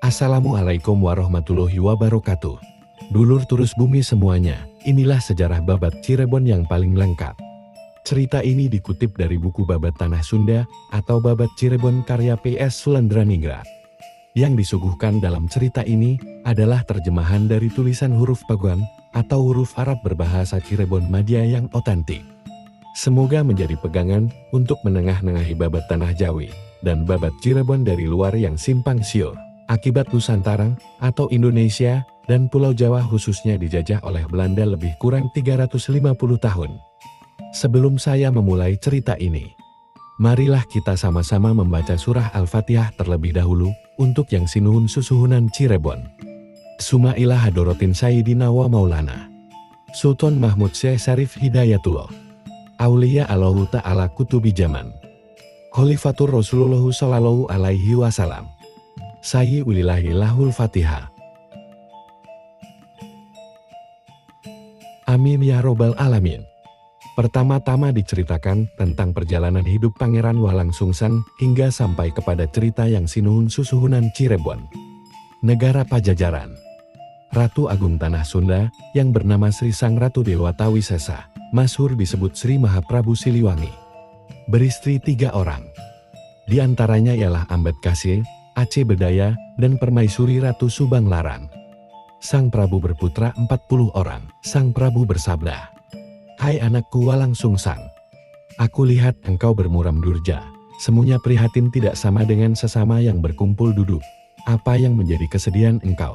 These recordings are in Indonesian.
Assalamualaikum warahmatullahi wabarakatuh. Dulur turus bumi semuanya, inilah sejarah Babat Cirebon yang paling lengkap. Cerita ini dikutip dari buku Babat Tanah Sunda atau Babat Cirebon karya PS Sulandraningrat. Yang disuguhkan dalam cerita ini adalah terjemahan dari tulisan huruf Paguan atau huruf Arab berbahasa Cirebon Madya yang otentik. Semoga menjadi pegangan untuk menengah-nengahi Babat Tanah Jawi dan Babat Cirebon dari luar yang simpang siur. Akibat Nusantara atau Indonesia dan Pulau Jawa khususnya dijajah oleh Belanda lebih kurang 350 tahun. Sebelum saya memulai cerita ini, marilah kita sama-sama membaca surah Al-Fatihah terlebih dahulu untuk yang sinuhun susuhunan Cirebon. Sumailah hadorotin Sayyidina wa Maulana Sultan Mahmud Syekh Syarif Hidayatullah Aulia Allahu Ta'ala Kutubi Zaman Khalifatur Rasulullah Sallallahu Alaihi Wasallam Sayyi Ulillahil Fatihah. Amin ya robbal alamin. Pertama-tama diceritakan tentang perjalanan hidup Pangeran Walang Sungsang hingga sampai kepada cerita yang sinuhun susuhunan Cirebon. Negara Pajajaran. Ratu Agung Tanah Sunda yang bernama Sri Sang Ratu Dewata Wisesa, masyhur disebut Sri Mahaprabu Siliwangi. Beristri 3 orang. Di antaranya ialah Ambedkasi, Aceh Bedaya, dan Permaisuri Ratu Subang Larang. Sang Prabu berputra 40 orang. Sang Prabu bersabda, "Hai anakku Walang Sungsang, aku lihat engkau bermuram durja, semuanya prihatin tidak sama dengan sesama yang berkumpul duduk. Apa yang menjadi kesedihan engkau?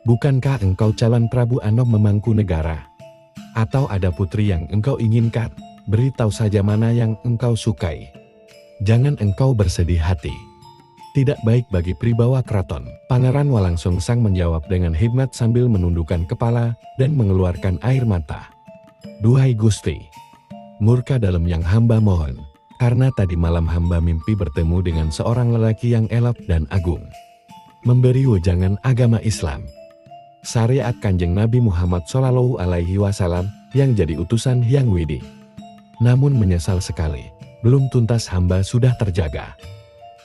Bukankah engkau calon Prabu Anom memangku negara? Atau ada putri yang engkau inginkan? Beritahu saja mana yang engkau sukai. Jangan engkau bersedih hati. Tidak baik bagi pribawa keraton." Pangeran Walang Sungsang menjawab dengan hikmat sambil menundukkan kepala dan mengeluarkan air mata. "Duhai Gusti, murka dalam yang hamba mohon, karena tadi malam hamba mimpi bertemu dengan seorang lelaki yang elok dan agung, memberi wejangan agama Islam, syariat Kanjeng Nabi Muhammad Shallallahu Alaihi Wasallam yang jadi utusan Hyang Widi. Namun menyesal sekali, belum tuntas hamba sudah terjaga.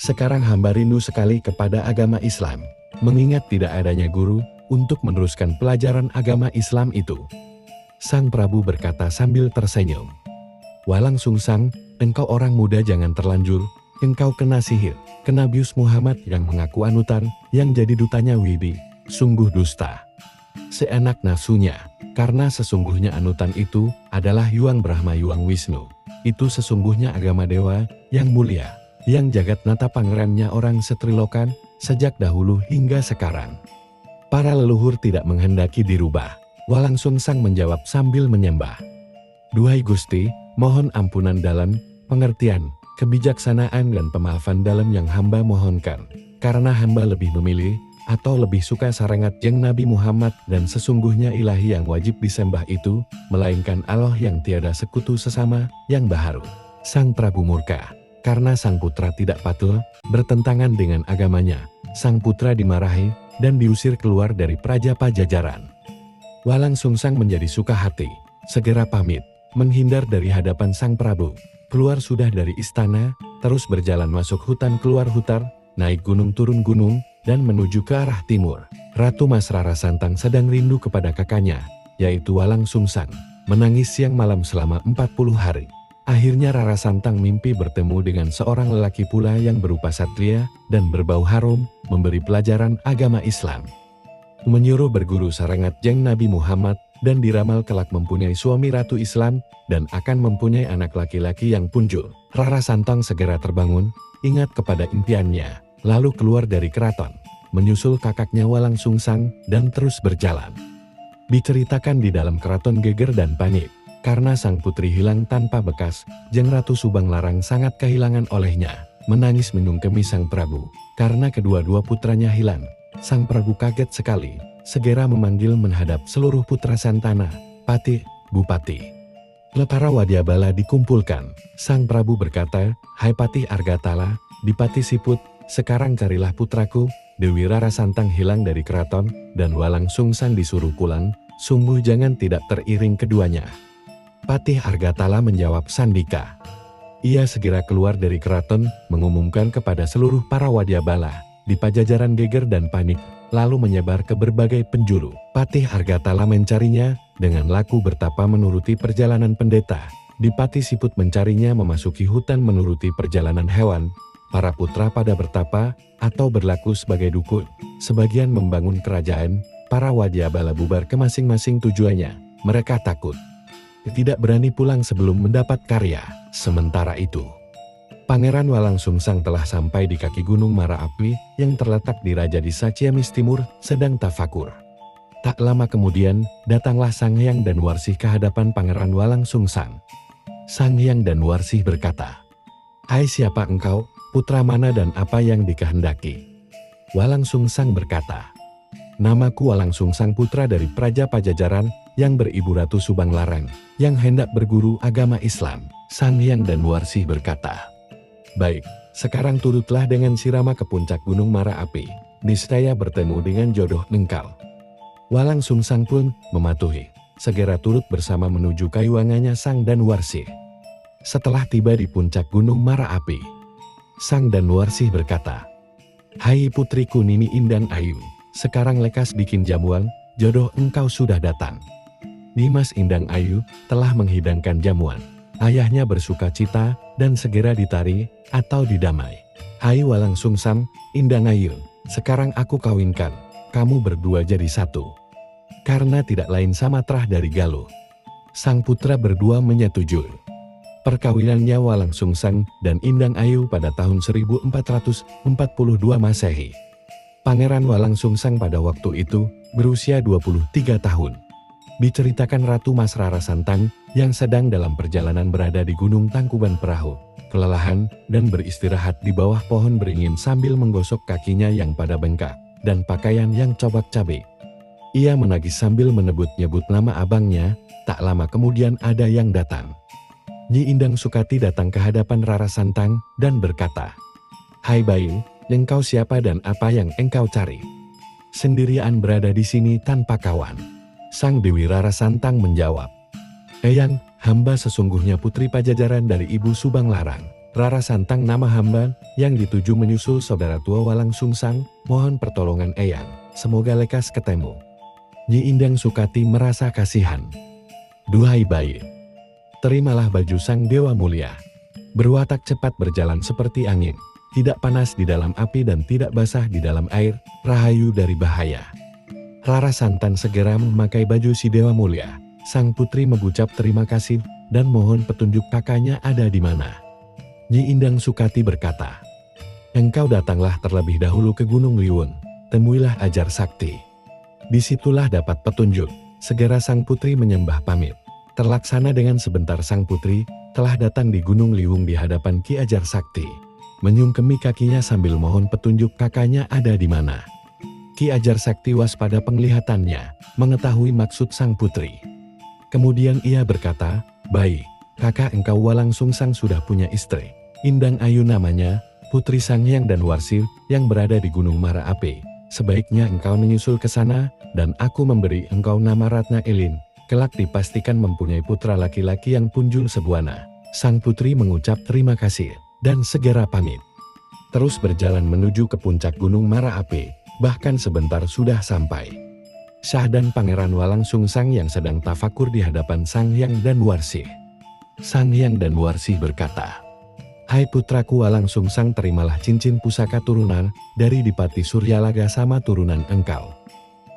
Sekarang hamba rindu sekali kepada agama Islam, mengingat tidak adanya guru untuk meneruskan pelajaran agama Islam itu." Sang Prabu berkata sambil tersenyum, "Walang Sungsang, engkau orang muda jangan terlanjur, engkau kena sihir, kena bius Muhammad yang mengaku anutan, yang jadi dutanya Widi, sungguh dusta. Seenak nafsunya, karena sesungguhnya anutan itu adalah Yuang Brahma Yuang Wisnu, itu sesungguhnya agama dewa yang mulia, yang jagat nata pangerannya orang Setrilokan, sejak dahulu hingga sekarang. Para leluhur tidak menghendaki dirubah." Walang Sungsang menjawab sambil menyembah, "Duhai Gusti, mohon ampunan dalam pengertian, kebijaksanaan dan pemaafan dalam yang hamba mohonkan, karena hamba lebih memilih atau lebih suka sarengat jeng Nabi Muhammad dan sesungguhnya ilahi yang wajib disembah itu, melainkan Allah yang tiada sekutu sesama, yang baharu." Sang Prabu murka, karena sang putra tidak patuh, bertentangan dengan agamanya. Sang putra dimarahi dan diusir keluar dari Praja Pajajaran. Walang Sungsang menjadi suka hati, segera pamit, menghindar dari hadapan sang Prabu. Keluar sudah dari istana, terus berjalan masuk hutan keluar hutan, naik gunung turun gunung, dan menuju ke arah timur. Ratu Mas Rara Santang sedang rindu kepada kakaknya, yaitu Walang Sungsang, menangis siang malam selama 40 hari. Akhirnya Rara Santang mimpi bertemu dengan seorang lelaki pula yang berupa satria dan berbau harum, memberi pelajaran agama Islam. Menyuruh berguru sarengat jeng Nabi Muhammad dan diramal kelak mempunyai suami ratu Islam dan akan mempunyai anak laki-laki yang punjul. Rara Santang segera terbangun, ingat kepada impiannya, lalu keluar dari keraton, menyusul kakaknya Walang Sungsang dan terus berjalan. Diceritakan di dalam keraton geger dan panik, karena sang putri hilang tanpa bekas. Jeng Ratu Subang Larang sangat kehilangan olehnya, menangis menyungkemi sang Prabu, karena kedua-dua putranya hilang. Sang Prabu kaget sekali, segera memanggil menghadap seluruh putra santana, Patih, Bupati. Para wadyabala dikumpulkan. Sang Prabu berkata, "Hai Patih Argatala, Dipati Siput, sekarang carilah putraku." Dewi Rara Santang hilang dari keraton, dan Walang Sungsang disuruh pulang, sungguh jangan tidak teriring keduanya. Patih Argatala menjawab sandika. Ia segera keluar dari keraton, mengumumkan kepada seluruh para wadyabala, di Pajajaran geger dan panik, lalu menyebar ke berbagai penjuru. Patih Argatala mencarinya, dengan laku bertapa menuruti perjalanan pendeta. Dipati Siput mencarinya memasuki hutan menuruti perjalanan hewan. Para putra pada bertapa, atau berlaku sebagai dukun. Sebagian membangun kerajaan, para wajah bala bubar ke masing-masing tujuannya. Mereka takut. Tidak berani pulang sebelum mendapat karya. Sementara itu, Pangeran Walangsungsang telah sampai di kaki Gunung Marapi yang terletak di Raja Desa Ciamis Timur, sedang tafakur. Tak lama kemudian, datanglah Sang Hyang dan Warsih ke hadapan Pangeran Walangsungsang. Sang Hyang dan Warsih berkata, "Hai, siapa engkau, putra mana dan apa yang dikehendaki?" Walangsungsang berkata, "Namaku Walangsungsang, putra dari Praja Pajajaran yang beribu Ratu Subanglarang, yang hendak berguru agama Islam." Sang Hyang dan Warsih berkata, "Baik, sekarang turutlah dengan Sirama ke puncak Gunung Marapi. Niscaya bertemu dengan jodoh engkau." Walangsungsang pun mematuhi. Segera turut bersama menuju kayuangannya Sang dan Warsih. Setelah tiba di puncak Gunung Marapi, Sang dan Warsih berkata, "Hai putriku Nini Indang Ayu, sekarang lekas bikin jamuan, jodoh engkau sudah datang." Dimas Indang Ayu telah menghidangkan jamuan. Ayahnya bersuka cita dan segera ditari atau didamai. "Hai Walangsungsang, Indang Ayu, sekarang aku kawinkan, kamu berdua jadi satu." Karena tidak lain Samatrah dari Galuh, sang putra berdua menyetujui perkawinannya Walangsungsang dan Indang Ayu pada tahun 1442 Masehi. Pangeran Walangsungsang pada waktu itu berusia 23 tahun. Diceritakan Ratu Mas Rara Santang yang sedang dalam perjalanan berada di Gunung Tangkuban Perahu, kelelahan dan beristirahat di bawah pohon beringin sambil menggosok kakinya yang pada bengkak dan pakaian yang cobak-cabik. Ia menagih sambil menyebut-nyebut nama abangnya. Tak lama kemudian ada yang datang. Nyi Indang Sukati datang ke hadapan Rara Santang dan berkata, "Hai bayi, engkau siapa dan apa yang engkau cari? Sendirian berada di sini tanpa kawan." Sang Dewi Rara Santang menjawab, "Eyang, hamba sesungguhnya putri Pajajaran dari Ibu Subanglarang." Rara Santang nama hamba yang dituju menyusul saudara tua Walangsungsang, mohon pertolongan Eyang, semoga lekas ketemu. Nyi Indang Sukati merasa kasihan. "Duhai bayi, terimalah baju Sang Dewa Mulia. Berwatak cepat berjalan seperti angin, tidak panas di dalam api dan tidak basah di dalam air, rahayu dari bahaya." Rara Santang segera memakai baju si Dewa Mulia. Sang putri mengucap terima kasih dan mohon petunjuk kakaknya ada di mana. Nyi Indang Sukati berkata, "Engkau datanglah terlebih dahulu ke Gunung Liwung, temuilah Ajar Sakti. Disitulah dapat petunjuk." Segera sang putri menyembah pamit. Terlaksana dengan sebentar sang putri telah datang di Gunung Liwung di hadapan Ki Ajar Sakti. Menyungkemi kakinya sambil mohon petunjuk kakaknya ada di mana. Ki Ajar Sakti waspada penglihatannya, mengetahui maksud sang putri. Kemudian ia berkata, "Baik, kakak engkau Walangsungsang sudah punya istri. Indang Ayu namanya, putri Sang Hyang dan Warsih yang berada di Gunung Marapi. Sebaiknya engkau menyusul ke sana dan aku memberi engkau nama Ratna Elin. Kelak dipastikan mempunyai putra laki-laki yang punjul sebuana." Sang putri mengucap terima kasih dan segera pamit. Terus berjalan menuju ke puncak Gunung Marapi, bahkan sebentar sudah sampai. Syah dan Pangeran Walangsungsang yang sedang tafakur di hadapan Sang Hyang dan Warsih. Sang Hyang dan Warsih berkata, "Hai putraku Walangsungsang, terimalah cincin pusaka turunan dari Dipati Suryalaga sama turunan engkau.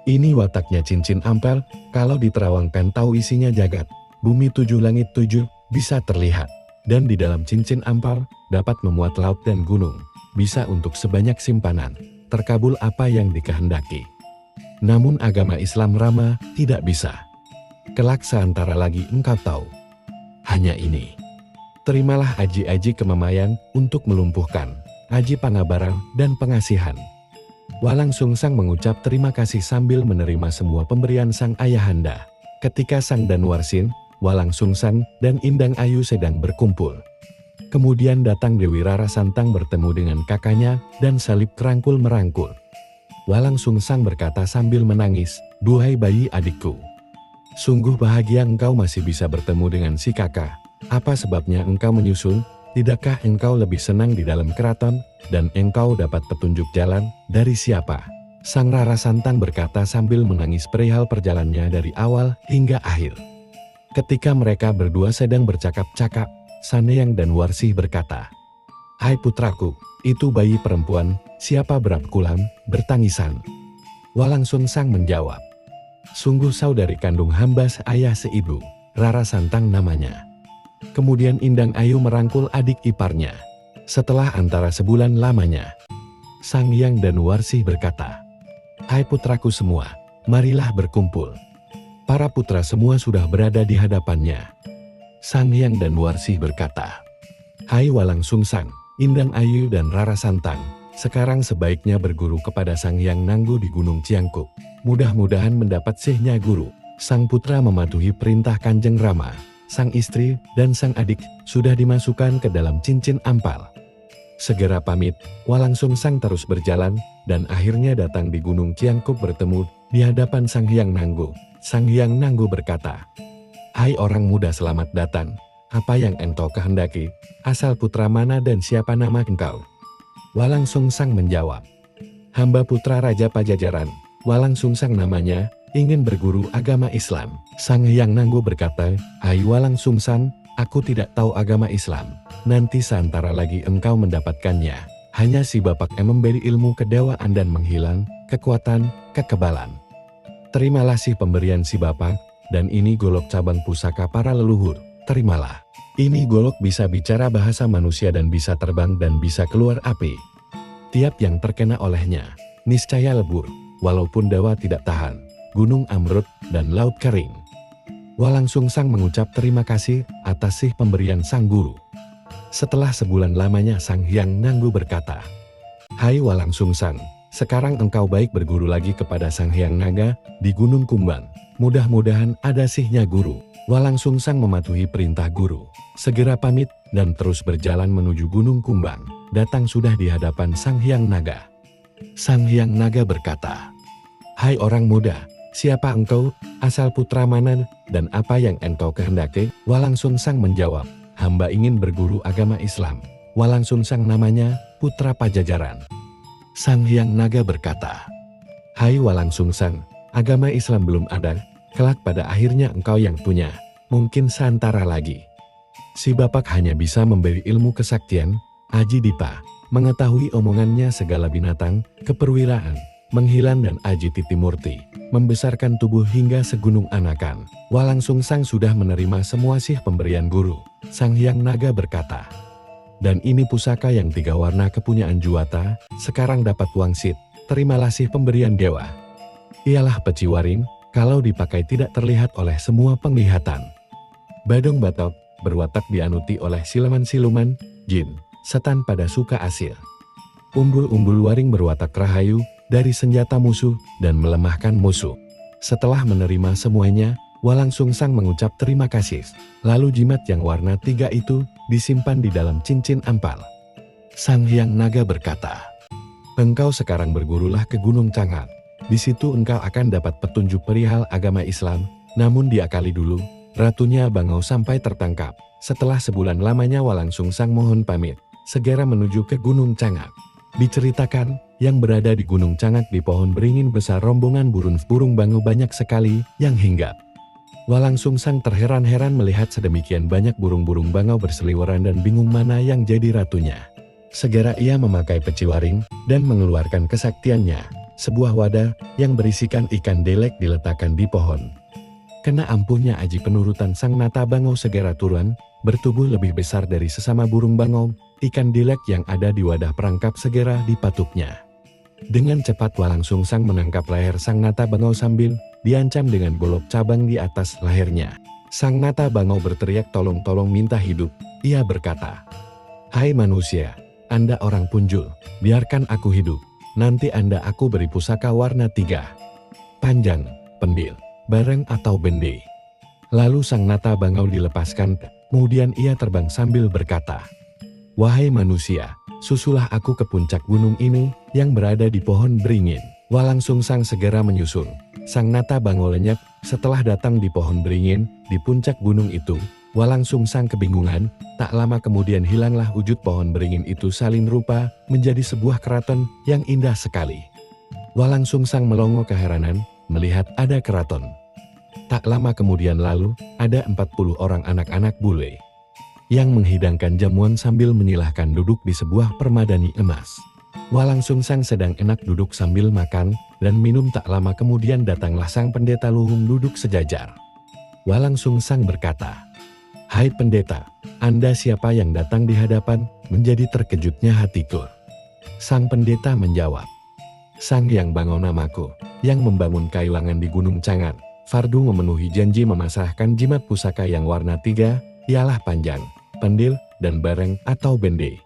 Ini wataknya cincin ampel, kalau diterawangkan tahu isinya jagat, bumi 7 langit 7 bisa terlihat. Dan di dalam cincin ampel dapat memuat laut dan gunung, bisa untuk sebanyak simpanan, terkabul apa yang dikehendaki. Namun agama Islam Rama tidak bisa. Kelak seantara lagi engkau tahu. Hanya ini. Terimalah aji-aji kemamayan untuk melumpuhkan, aji pangabaran dan pengasihan." Walangsungsang mengucap terima kasih sambil menerima semua pemberian sang ayahanda. Ketika Sang dan Warsih, Walangsungsang dan Indang Ayu sedang berkumpul. Kemudian datang Dewi Rara Santang bertemu dengan kakaknya dan salib kerangkul merangkul. Walangsungsang berkata sambil menangis, "Duhai bayi adikku, sungguh bahagia engkau masih bisa bertemu dengan si kakak. Apa sebabnya engkau menyusul?" Tidakkah engkau lebih senang di dalam keraton, dan engkau dapat petunjuk jalan dari siapa? Sang Rara Santang berkata sambil menangis perihal perjalanannya dari awal hingga akhir. Ketika mereka berdua sedang bercakap-cakap, Saneyang dan Warsih berkata, "Hai putraku, itu bayi perempuan, siapa Brapkulam?" bertangisan. Walang Sungsang menjawab, "Sungguh saudari kandung hamba seayah seibu, Rara Santang namanya." Kemudian Indang Ayu merangkul adik iparnya. Setelah antara sebulan lamanya, Sangyang dan Warsih berkata, "Hai putraku semua, marilah berkumpul." Para putra semua sudah berada di hadapannya. Sangyang dan Warsih berkata, "Hai Walang Sungsang, Indang Ayu dan Rara Santang, sekarang sebaiknya berguru kepada Sang Hyang Nanggu di Gunung Ciangkuk. Mudah-mudahan mendapat sihnya guru." Sang putra mematuhi perintah Kanjeng Rama. Sang istri dan sang adik sudah dimasukkan ke dalam cincin ampal. Segera pamit, Walang Sungsang terus berjalan, dan akhirnya datang di Gunung Ciangkuk bertemu di hadapan Sang Hyang Nanggu. Sang Hyang Nanggu berkata, "Hai orang muda, selamat datang. Apa yang engkau kehendaki? Asal putra mana dan siapa nama engkau?" Walang Sungsang menjawab, "Hamba putra Raja Pajajaran, Walang Sungsang namanya, ingin berguru agama Islam." Sang Hyang Nanggu berkata, "Hai Walang Sungsang, aku tidak tahu agama Islam. Nanti seantara lagi engkau mendapatkannya. Hanya si Bapak yang memberi ilmu kedewaan dan menghilang, kekuatan, kekebalan. Terimalah si pemberian si Bapak, dan ini golok cabang pusaka para leluhur, terimalah. Ini golok bisa bicara bahasa manusia dan bisa terbang dan bisa keluar api. Tiap yang terkena olehnya, niscaya lebur, walaupun dewa tidak tahan, gunung amrut, dan laut kering." Walang Sungsang mengucap terima kasih atas sih pemberian sang guru. Setelah sebulan lamanya Sang Hyang Nanggu berkata, "Hai Walang Sungsang, sekarang engkau baik berguru lagi kepada Sang Hyang Naga di Gunung Kumbang. Mudah-mudahan ada sihnya guru." Walang Sungsang mematuhi perintah guru, segera pamit dan terus berjalan menuju Gunung Kumbang. Datang sudah di hadapan Sang Hyang Naga. Sang Hyang Naga berkata, "Hai orang muda, siapa engkau, asal putra mana, dan apa yang engkau kehendaki?" Walang Sungsang menjawab, "Hamba ingin berguru agama Islam. Walang Sungsang namanya, putra Pajajaran." Sang Hyang Naga berkata, "Hai Walang Sungsang, agama Islam belum ada, kelak pada akhirnya engkau yang punya, mungkin seantara lagi. Si Bapak hanya bisa memberi ilmu kesaktian, aji dipa, mengetahui omongannya segala binatang, keperwiraan, menghilang dan aji titimurti, membesarkan tubuh hingga segunung anakan." Walang Sungsang sudah menerima semua sih pemberian guru. Sang Hyang Naga berkata, "Dan ini pusaka yang 3 warna kepunyaan Juwata, sekarang dapat wangsit, terimalah sih pemberian dewa. Ialah peciwaring, kalau dipakai tidak terlihat oleh semua penglihatan. Badong Batok, berwatak dianuti oleh siluman-siluman, jin, setan pada suka asil. Umbul-umbul waring berwatak rahayu, dari senjata musuh, dan melemahkan musuh." Setelah menerima semuanya, Walang Sungsang mengucap terima kasih. Lalu jimat yang warna 3 itu disimpan di dalam cincin ampal. Sang Hyang Naga berkata, "Engkau sekarang bergurulah ke Gunung Cangak. Di situ engkau akan dapat petunjuk perihal agama Islam. Namun diakali dulu, ratunya Bangau sampai tertangkap." Setelah sebulan lamanya Walang Sungsang mohon pamit, segera menuju ke Gunung Cangak. Diceritakan, yang berada di Gunung Cangak di pohon beringin besar rombongan burung bangau banyak sekali yang hinggap. Walang Sungsang terheran-heran melihat sedemikian banyak burung-burung bangau berseliweran dan bingung mana yang jadi ratunya. Segera ia memakai peciwaring dan mengeluarkan kesaktiannya. Sebuah wadah yang berisikan ikan delek diletakkan di pohon. Kena ampuhnya aji penurutan Sang Nata Bangau segera turun, bertubuh lebih besar dari sesama burung bangau. Ikan delek yang ada di wadah perangkap segera dipatuknya. Dengan cepat Walang Sungsang menangkap leher Sang Nata Bangau sambil diancam dengan golok cabang di atas lehernya. Sang Nata Bangau berteriak tolong-tolong minta hidup. Ia berkata, "Hai manusia, Anda orang punjul, biarkan aku hidup. Nanti Anda aku beri pusaka warna 3. Panjang, pendil, bareng atau bende." Lalu Sang Nata Bangau dilepaskan, kemudian ia terbang sambil berkata, "Wahai manusia, susulah aku ke puncak gunung ini yang berada di pohon beringin." Walang Sungsang segera menyusul. Sang Nata Bangau lenyap. Setelah datang di pohon beringin, di puncak gunung itu, Walang Sungsang kebingungan, tak lama kemudian hilanglah wujud pohon beringin itu salin rupa menjadi sebuah keraton yang indah sekali. Walang Sungsang melongo keheranan melihat ada keraton. Tak lama kemudian lalu, ada 40 orang anak-anak bule yang menghidangkan jamuan sambil menyilahkan duduk di sebuah permadani emas. Walang Sungsang sedang enak duduk sambil makan dan minum. Tak lama kemudian datanglah sang pendeta Luhung duduk sejajar. Walang Sungsang berkata, "Hai pendeta, Anda siapa yang datang di hadapan?" Menjadi terkejutnya hatiku. Sang pendeta menjawab, "Sang Hyang Bangau namaku, yang membangun Kailangan di Gunung Cangan. Fardu memenuhi janji memasrahkan jimat pusaka yang warna 3, ialah panjang, pendil, dan bareng atau bende.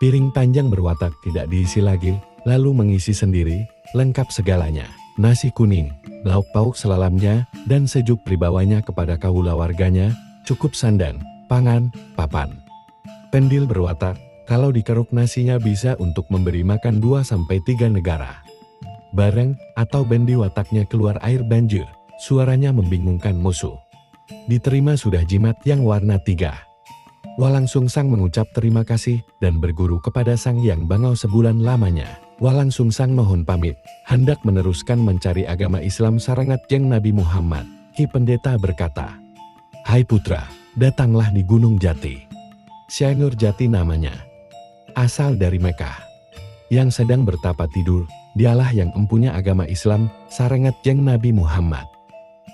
Piring panjang berwatak tidak diisi lagi, lalu mengisi sendiri, lengkap segalanya. Nasi kuning, lauk pauk selalamnya, dan sejuk pribawanya kepada kaula warganya, cukup sandan, pangan, papan. Pendil berwatak, kalau dikeruk nasinya bisa untuk memberi makan 2-3 negara. Bareng atau bendi wataknya keluar air banjir, suaranya membingungkan musuh. Diterima sudah jimat yang warna 3. Walang Sungsang mengucap terima kasih dan berguru kepada Sang Hyang Bangau sebulan lamanya. Walang Sungsang mohon pamit, hendak meneruskan mencari agama Islam sarangat jeng Nabi Muhammad. Ki pendeta berkata, "Hai putra, datanglah di Gunung Jati. Syekh Nur Jati namanya. Asal dari Mekah. Yang sedang bertapa tidur, dialah yang empunya agama Islam, sarengat jeng Nabi Muhammad."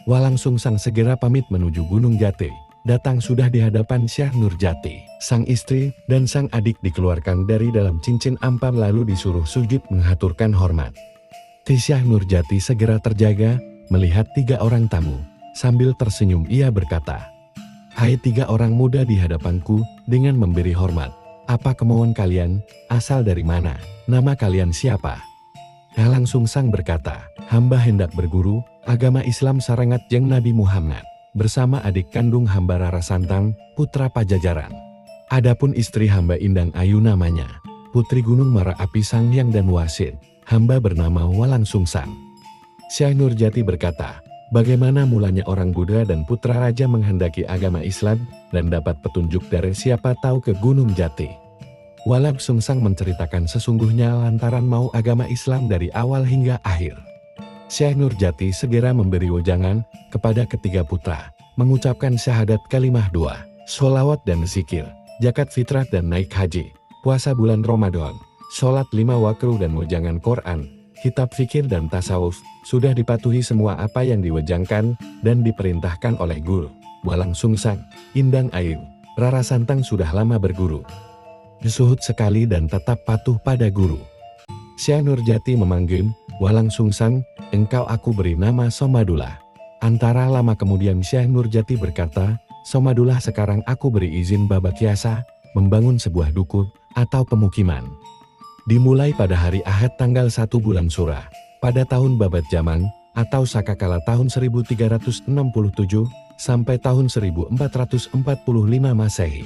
Walang Sungsang segera pamit menuju Gunung Jati. Datang sudah di hadapan Syekh Nur Jati. Sang istri dan sang adik dikeluarkan dari dalam cincin ampar lalu disuruh sujud menghaturkan hormat. Syekh Nur Jati segera terjaga, melihat 3 orang tamu. Sambil tersenyum ia berkata, "Hai 3 orang muda di hadapanku, dengan memberi hormat. Apa kemauan kalian? Asal dari mana? Nama kalian siapa?" Walang Sungsang berkata, "Hamba hendak berguru, agama Islam sarangat jeng Nabi Muhammad, bersama adik kandung hamba Rara Santang, putra Pajajaran. Adapun istri hamba Indang Ayu namanya, putri Gunung Mara Api Sanghyang dan Wasit, hamba bernama Walang Sungsang." Syekh Nur Jati berkata, "Bagaimana mulanya orang Buddha dan putra raja menghendaki agama Islam dan dapat petunjuk dari siapa tahu ke Gunung Jati?" Walang Sungsang menceritakan sesungguhnya lantaran mau agama Islam dari awal hingga akhir. Syekh Nur Jati segera memberi wejangan kepada ketiga putra, mengucapkan syahadat kalimah 2, sholawat dan zikir, zakat fitrah dan naik haji, puasa bulan Ramadan, sholat 5 waktu dan wejangan Quran, kitab fikir dan tasawuf. Sudah dipatuhi semua apa yang diwejangkan dan diperintahkan oleh guru. Walang Sungsang, Indang Ayu, Rara Santang sudah lama berguru. Disuhud sekali dan tetap patuh pada guru. Syekh Nur Jati memanggil, "Walang Sungsang, engkau aku beri nama Somadullah." Antara lama kemudian Syekh Nur Jati berkata, "Somadullah sekarang aku beri izin Babakyasa, membangun sebuah dukuh atau pemukiman. Dimulai pada hari Ahad tanggal 1 bulan Surah, pada tahun Babat Jamang, atau sakakala tahun 1367, sampai tahun 1445 Masehi."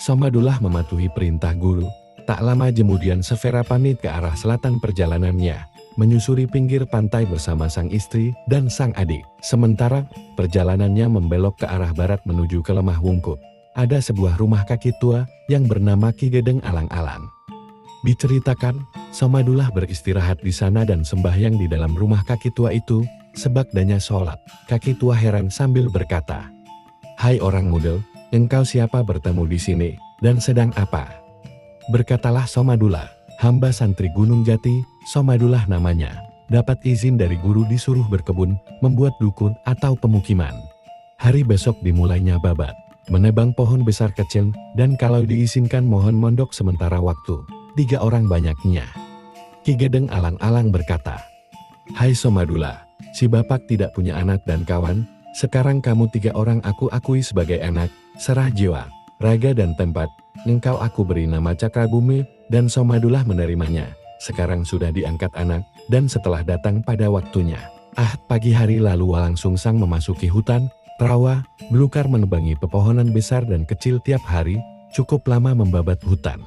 Somadullah mematuhi perintah guru. Tak lama kemudian Severa pamit ke arah selatan perjalanannya, menyusuri pinggir pantai bersama sang istri dan sang adik. Sementara perjalanannya membelok ke arah barat menuju ke Lemah Wungkuk. Ada sebuah rumah kaki tua yang bernama Ki Gedeng Alang-Alang. Diceritakan, Somadullah beristirahat di sana dan sembahyang di dalam rumah kaki tua itu. Sebagdanya sholat, kaki tua heran sambil berkata, "Hai orang muda, engkau siapa bertemu di sini, dan sedang apa?" Berkatalah Somadullah, "Hamba santri Gunung Jati, Somadullah namanya. Dapat izin dari guru disuruh berkebun, membuat dukun atau pemukiman. Hari besok dimulainya babat, menebang pohon besar kecil, dan kalau diizinkan mohon mondok sementara waktu. 3 orang banyaknya." Ki Gedeng Alang-Alang berkata, "Hai Somadullah, si bapak tidak punya anak dan kawan. Sekarang kamu 3 orang aku akui sebagai anak. Serah jiwa, raga dan tempat, engkau aku beri nama Cakrabumi," dan Somadullah menerimanya. Sekarang sudah diangkat anak, dan setelah datang pada waktunya. Pagi hari lalu Walang Sungsang memasuki hutan, rawa, belukar menebangi pepohonan besar dan kecil tiap hari, cukup lama membabat hutan.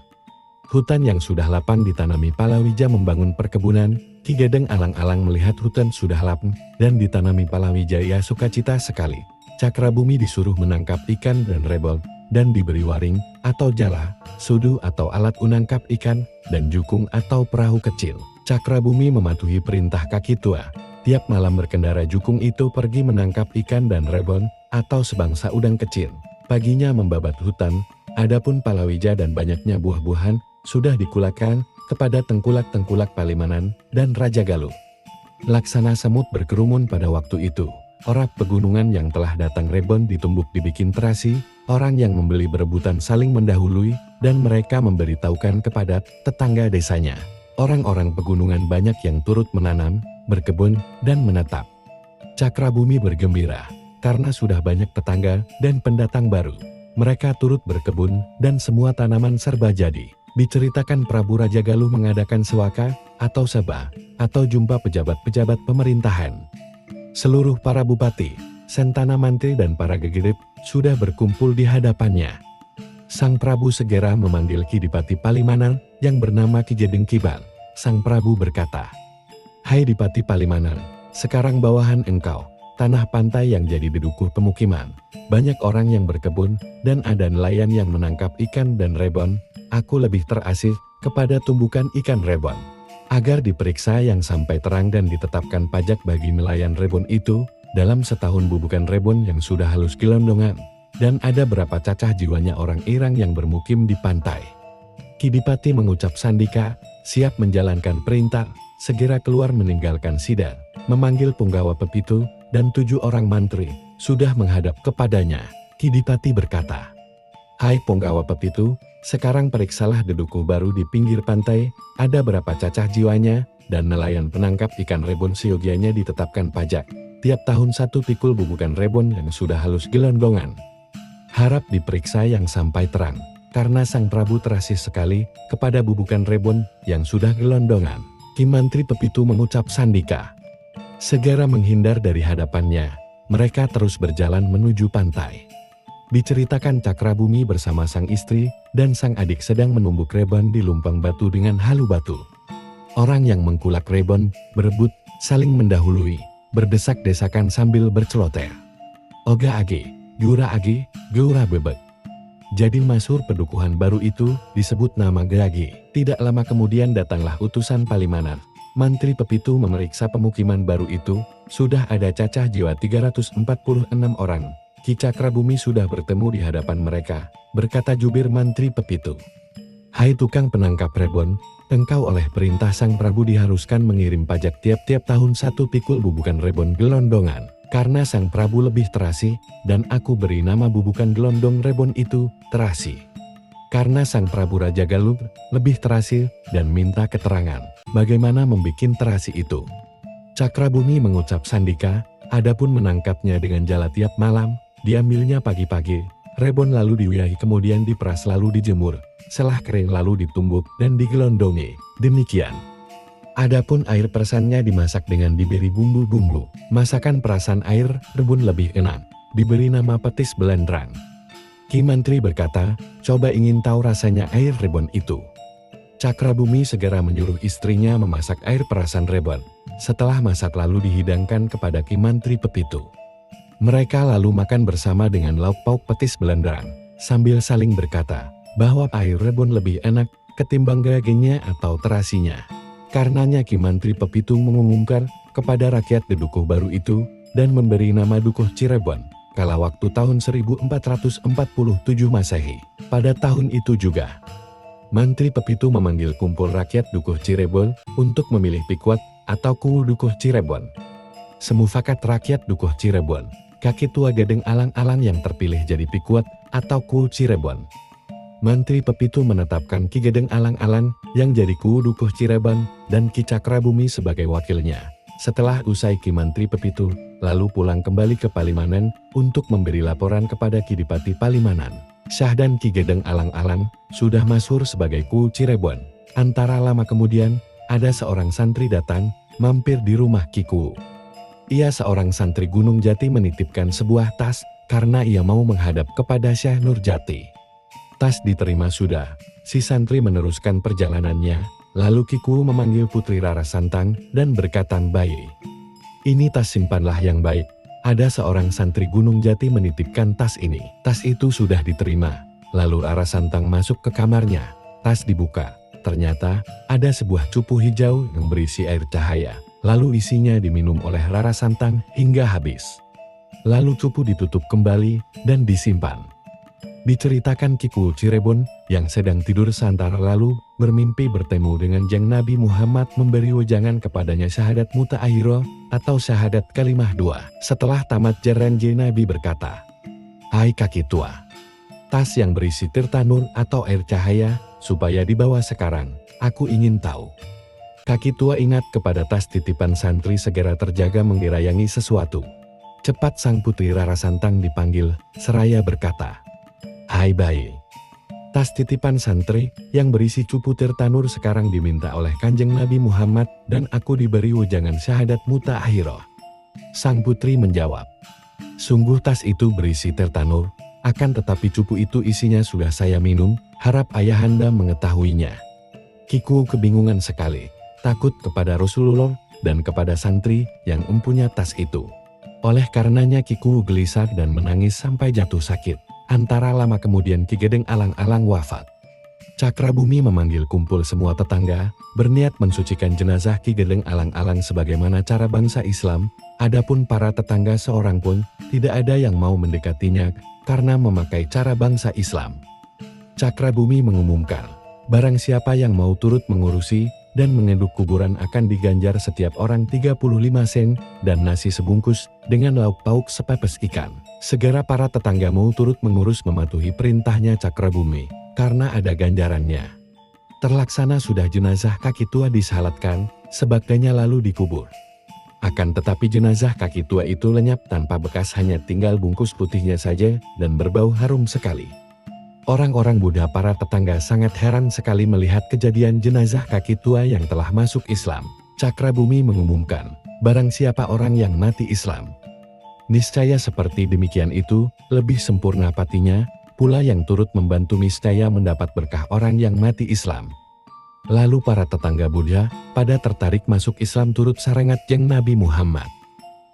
Hutan yang sudah lapang ditanami palawija membangun perkebunan. Ki Gedeng Alang-Alang melihat hutan sudah lapang dan ditanami palawija, ia sukacita sekali. Cakrabumi disuruh menangkap ikan dan rebon, dan diberi waring, atau jala, sudu atau alat unangkap ikan, dan jukung atau perahu kecil. Cakrabumi mematuhi perintah kaki tua. Tiap malam berkendara jukung itu pergi menangkap ikan dan rebon, atau sebangsa udang kecil. Paginya membabat hutan, adapun palawija dan banyaknya buah-buahan, sudah dikulakan kepada tengkulak-tengkulak Palimanan dan Raja Galuh. Laksana semut berkerumun pada waktu itu. Orang pegunungan yang telah datang rebon ditumbuk dibikin terasi, orang yang membeli berebutan saling mendahului, dan mereka memberitahukan kepada tetangga desanya. Orang-orang pegunungan banyak yang turut menanam, berkebun, dan menetap. Cakrabumi bergembira, karena sudah banyak tetangga dan pendatang baru. Mereka turut berkebun, dan semua tanaman serba jadi. Diceritakan Prabu Raja Galuh mengadakan sewaka, atau seba, atau jumpa pejabat-pejabat pemerintahan. Seluruh para bupati, sentana mantri dan para gegirip sudah berkumpul di hadapannya. Sang Prabu segera memanggil Kidipati Palimanan yang bernama Ki Gedeng Kibal. Sang Prabu berkata, "Hai Dipati Palimanan, sekarang bawahan engkau, tanah pantai yang jadi dedukuh pemukiman. Banyak orang yang berkebun, dan ada nelayan yang menangkap ikan dan rebon. Aku lebih terasih kepada tumbukan ikan rebon. Agar diperiksa yang sampai terang dan ditetapkan pajak bagi nelayan rebon itu, dalam setahun bubukan rebon yang sudah halus gelondongan, dan ada berapa cacah jiwanya orang Irang yang bermukim di pantai." Kidipati mengucap sandika, siap menjalankan perintah, segera keluar meninggalkan sidang, memanggil Punggawa Pepitu, dan 7 orang mantri, sudah menghadap kepadanya. Kidipati berkata, "Hai Punggawa Pepitu, sekarang periksalah dedukuh baru di pinggir pantai, ada berapa cacah jiwanya, dan nelayan penangkap ikan rebon seyogianya ditetapkan pajak. Tiap tahun 1 pikul bubukan rebon yang sudah halus gelondongan. Harap diperiksa yang sampai terang, karena Sang Prabu terasih sekali kepada bubukan rebon yang sudah gelondongan." Ki Mantri Pepitu mengucap sandika. Segera menghindar dari hadapannya, mereka terus berjalan menuju pantai. Diceritakan Cakrabumi bersama sang istri dan sang adik sedang menumbuk rebon di lumpang batu dengan halu batu. Orang yang mengkulak rebon berebut, saling mendahului, berdesak-desakan sambil berceloter. "Oga age, gura age, geura bebek." Jadi masur pedukuhan baru itu disebut nama Geage. Tidak lama kemudian datanglah utusan Palimanan. Mantri Pepitu memeriksa pemukiman baru itu, sudah ada cacah jiwa 346 orang. Ki Cakrabumi sudah bertemu di hadapan mereka, berkata jubir Mantri Pepitu, "Hai tukang penangkap rebon, engkau oleh perintah Sang Prabu diharuskan mengirim pajak tiap-tiap tahun 1 pikul bubukan rebon gelondongan. Karena Sang Prabu lebih terasi, dan aku beri nama bubukan gelondong rebon itu, terasi. Karena Sang Prabu Raja Galuh lebih terasi, dan minta keterangan, bagaimana membikin terasi itu." Cakrabumi mengucap sandika, adapun menangkapnya dengan jala tiap malam, diambilnya pagi-pagi, rebon lalu diwiyahi kemudian diperas lalu dijemur, selah kering lalu ditumbuk dan digelondongi, demikian. Adapun air perasannya dimasak dengan diberi bumbu-bumbu. Masakan perasan air rebun lebih enak, diberi nama petis belandrang. Ki Mantri berkata, "Coba ingin tahu rasanya air rebon itu." Cakrabumi segera menyuruh istrinya memasak air perasan rebon. Setelah masak lalu dihidangkan kepada Ki Mantri Pepitu. Mereka lalu makan bersama dengan lauk pauk petis belandrang, sambil saling berkata bahwa air rebon lebih enak ketimbang gagenya atau terasinya. Karenanya Ki Mantri Pepitu mengumumkan kepada rakyat dedukuh baru itu, dan memberi nama Dukuh Cirebon, kala waktu tahun 1447 Masehi. Pada tahun itu juga, Mantri Pepitu memanggil kumpul rakyat Dukuh Cirebon untuk memilih Pikwat atau Kuwu Dukuh Cirebon. Semufakat rakyat Dukuh Cirebon, kaki tua Gedeng Alang-alang yang terpilih jadi Pikwat atau Kuwu Cirebon. Mantri Pepitu menetapkan Ki Gedeng Alang-alang yang jadi Kuwu Dukuh Cirebon dan Ki Cakrabumi sebagai wakilnya. Setelah usai Ki Mantri Pepitu, lalu pulang kembali ke Palimanan untuk memberi laporan kepada Kidipati Palimanan. Syah dan Ki Gedeng Alang-alang sudah masyhur sebagai Kuwu Cirebon. Antara lama kemudian, ada seorang santri datang, mampir di rumah Ki Kuwu. Ia seorang santri Gunung Jati menitipkan sebuah tas, karena ia mau menghadap kepada Syah Nurjati. Tas diterima sudah, si santri meneruskan perjalanannya, lalu Ki Kuwu memanggil Putri Rara Santang dan berkata, "Bayi, ini tas simpanlah yang baik, ada seorang santri Gunung Jati menitipkan tas ini. Tas itu sudah diterima. Lalu Rara Santang masuk ke kamarnya. Tas dibuka. Ternyata ada sebuah cupu hijau yang berisi air cahaya. Lalu isinya diminum oleh Rara Santang hingga habis. Lalu cupu ditutup kembali dan disimpan. Diceritakan Ki Kuwu Cirebon yang sedang tidur seantara lalu bermimpi bertemu dengan Jeng Nabi Muhammad memberi wejangan kepadanya syahadat muta'akhiro atau syahadat kalimah dua. Setelah tamat jerenje Nabi berkata, "Hai kaki tua, tas yang berisi tirta nur atau air cahaya supaya dibawa sekarang, aku ingin tahu." Kaki tua ingat kepada tas titipan santri segera terjaga menggirayangi sesuatu. Cepat sang putri Rara Santang dipanggil, seraya berkata, "Hai bayi, tas titipan santri yang berisi cupu tirta nur sekarang diminta oleh Kanjeng Nabi Muhammad dan aku diberi wejangan syahadat muta'akhiro." Sang putri menjawab, "Sungguh tas itu berisi tirta nur, akan tetapi cupu itu isinya sudah saya minum, harap ayahanda mengetahuinya." Ki Kuwu kebingungan sekali, takut kepada Rasulullah dan kepada santri yang mempunyai tas itu. Oleh karenanya Ki Kuwu gelisah dan menangis sampai jatuh sakit. Antara lama kemudian Ki Gedeng alang-alang wafat. Cakrabumi memanggil kumpul semua tetangga, berniat mensucikan jenazah Ki Gedeng alang-alang sebagaimana cara bangsa Islam. Adapun para tetangga seorang pun tidak ada yang mau mendekatinya karena memakai cara bangsa Islam. Cakrabumi mengumumkan, barang siapa yang mau turut mengurusi dan mengenduk kuburan akan diganjar setiap orang 35 sen dan nasi sebungkus dengan lauk pauk sepepes ikan. Segera para tetangga mau turut mengurus mematuhi perintahnya Cakrabumi, karena ada ganjarannya. Terlaksana sudah jenazah kaki tua disalatkan, sebagainya lalu dikubur. Akan tetapi jenazah kaki tua itu lenyap tanpa bekas, hanya tinggal bungkus putihnya saja dan berbau harum sekali. Orang-orang Buddha para tetangga sangat heran sekali melihat kejadian jenazah kaki tua yang telah masuk Islam. Cakrabumi mengumumkan, barang siapa orang yang mati Islam, niscaya seperti demikian itu, lebih sempurna patinya, pula yang turut membantu niscaya mendapat berkah orang yang mati Islam. Lalu para tetangga Buddha pada tertarik masuk Islam turut sarengat Jeng Nabi Muhammad.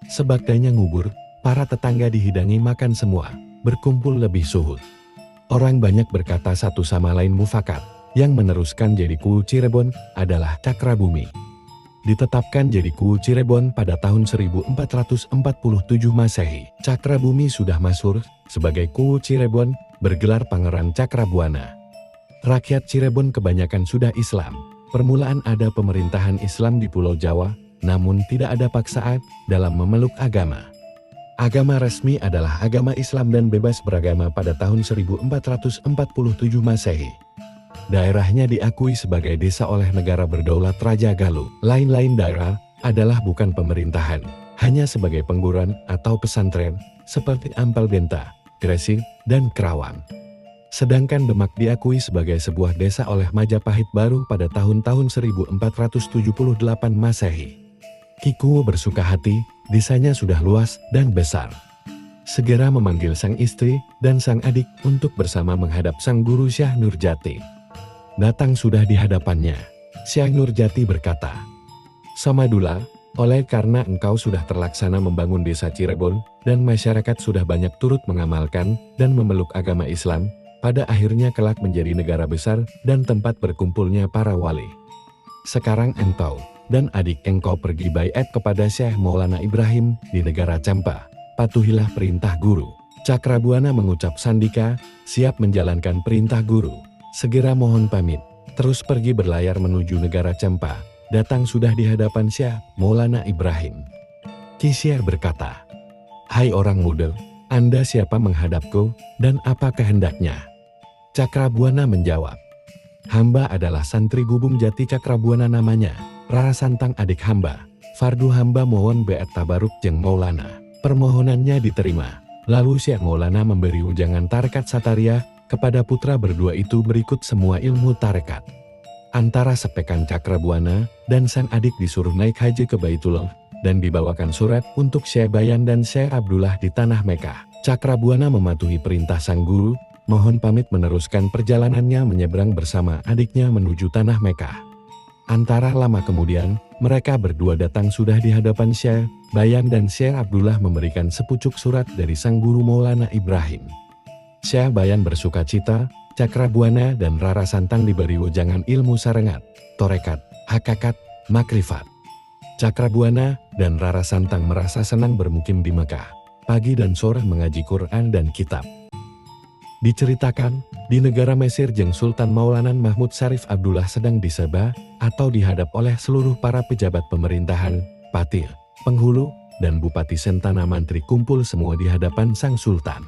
Sebagainya ngubur, para tetangga dihidangi makan semua, berkumpul lebih suhud. Orang banyak berkata satu sama lain mufakat, yang meneruskan jadi Kuwu Cirebon adalah Cakrabumi. Ditetapkan jadi Kuwu Cirebon pada tahun 1447 Masehi. Cakrabumi sudah masyhur sebagai Kuwu Cirebon, bergelar Pangeran Cakrabuana. Rakyat Cirebon kebanyakan sudah Islam. Permulaan ada pemerintahan Islam di Pulau Jawa, namun tidak ada paksaan dalam memeluk agama. Agama resmi adalah agama Islam dan bebas beragama pada tahun 1447 Masehi. Daerahnya diakui sebagai desa oleh negara berdaulat Raja Galuh. Lain-lain daerah adalah bukan pemerintahan, hanya sebagai pengguran atau pesantren, seperti Ampel Denta, Gresik, dan Kerawang. Sedangkan Demak diakui sebagai sebuah desa oleh Majapahit baru pada tahun-tahun 1478 Masehi. Ki Kuwu bersuka hati, desanya sudah luas dan besar. Segera memanggil sang istri dan sang adik untuk bersama menghadap sang guru Syekh Nurjati. Datang sudah di hadapannya. Syekh Nurjati berkata, "Samadula, oleh karena engkau sudah terlaksana membangun desa Cirebon, dan masyarakat sudah banyak turut mengamalkan dan memeluk agama Islam, pada akhirnya kelak menjadi negara besar dan tempat berkumpulnya para wali. Sekarang engkau dan adik engkau pergi baiat kepada Syekh Maulana Ibrahim di negara Campa. Patuhilah perintah guru." Cakrabuana mengucap sandika, siap menjalankan perintah guru. Segera mohon pamit, terus pergi berlayar menuju negara Campa. Datang sudah di hadapan Syekh Maulana Ibrahim. Ki Syekh berkata, "Hai orang muda, Anda siapa menghadapku, dan apa kehendaknya?" Cakrabuana menjawab, "Hamba adalah santri Gubung Jati Cakrabuana namanya, Rara Santang adik hamba. Fardu hamba mohon beat tabaruk Jeng Maulana." Permohonannya diterima. Lalu Syekh Maulana memberi ujangan tarekat Sataria kepada putra berdua itu berikut semua ilmu tarekat. Antara sepekan Cakrabuana dan sang adik disuruh naik haji ke Baitullah dan dibawakan surat untuk Syekh Bayan dan Syekh Abdullah di tanah Mekah. Cakrabuana mematuhi perintah sang guru, mohon pamit meneruskan perjalanannya menyeberang bersama adiknya menuju tanah Mekah. Antara lama kemudian, mereka berdua datang sudah di hadapan Syekh Bayan dan Syekh Abdullah memberikan sepucuk surat dari sang guru Maulana Ibrahim. Syekh Bayan bersuka cita, Cakrabuana dan Rara Santang diberi wejangan ilmu sarengat, torekat, hakikat, makrifat. Cakrabuana dan Rara Santang merasa senang bermukim di Mekah, pagi dan sore mengaji Quran dan kitab. Diceritakan, di negara Mesir Jeng Sultan Maulana Mahmud Syarif Abdullah sedang diseba atau dihadap oleh seluruh para pejabat pemerintahan, patih, penghulu, dan bupati sentana mantri kumpul semua di hadapan sang sultan.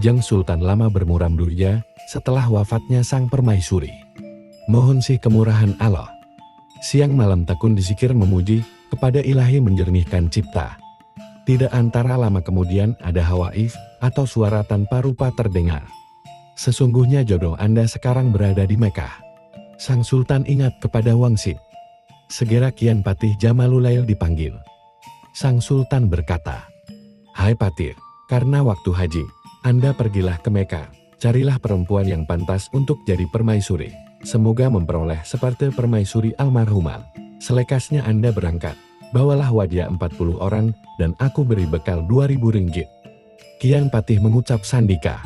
Jeng Sultan lama bermuram durja setelah wafatnya sang permaisuri. Mohon sih kemurahan Allah. Siang malam tekun disikir memuji kepada ilahi menjernihkan cipta. Tidak antara lama kemudian ada hawaif atau suara tanpa rupa terdengar. Sesungguhnya jodoh Anda sekarang berada di Mekah. Sang Sultan ingat kepada wangsit. Segera Kian Patih Jamalulail dipanggil. Sang Sultan berkata, "Hai Patih, karena waktu haji, Anda pergilah ke Mekah, carilah perempuan yang pantas untuk jadi permaisuri. Semoga memperoleh seperti permaisuri almarhumah. Selekasnya Anda berangkat, bawalah wajah 40 orang, dan aku beri bekal 2.000 ringgit." Kian Patih mengucap sandika.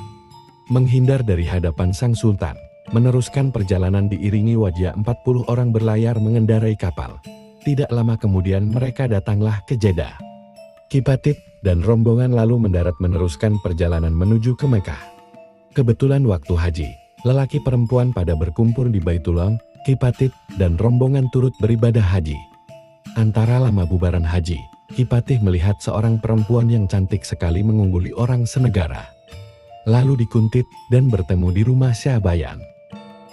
Menghindar dari hadapan sang sultan, meneruskan perjalanan diiringi wajah 40 orang berlayar mengendarai kapal. Tidak lama kemudian mereka datanglah ke Jeddah. Ki Patih dan rombongan lalu mendarat meneruskan perjalanan menuju ke Mekah. Kebetulan waktu haji, lelaki perempuan pada berkumpul di Baitullah, Ki Patih dan rombongan turut beribadah haji. Antara lama bubaran haji, Ki Patih melihat seorang perempuan yang cantik sekali mengungguli orang senegara. Lalu dikuntit dan bertemu di rumah Syekh Bayan.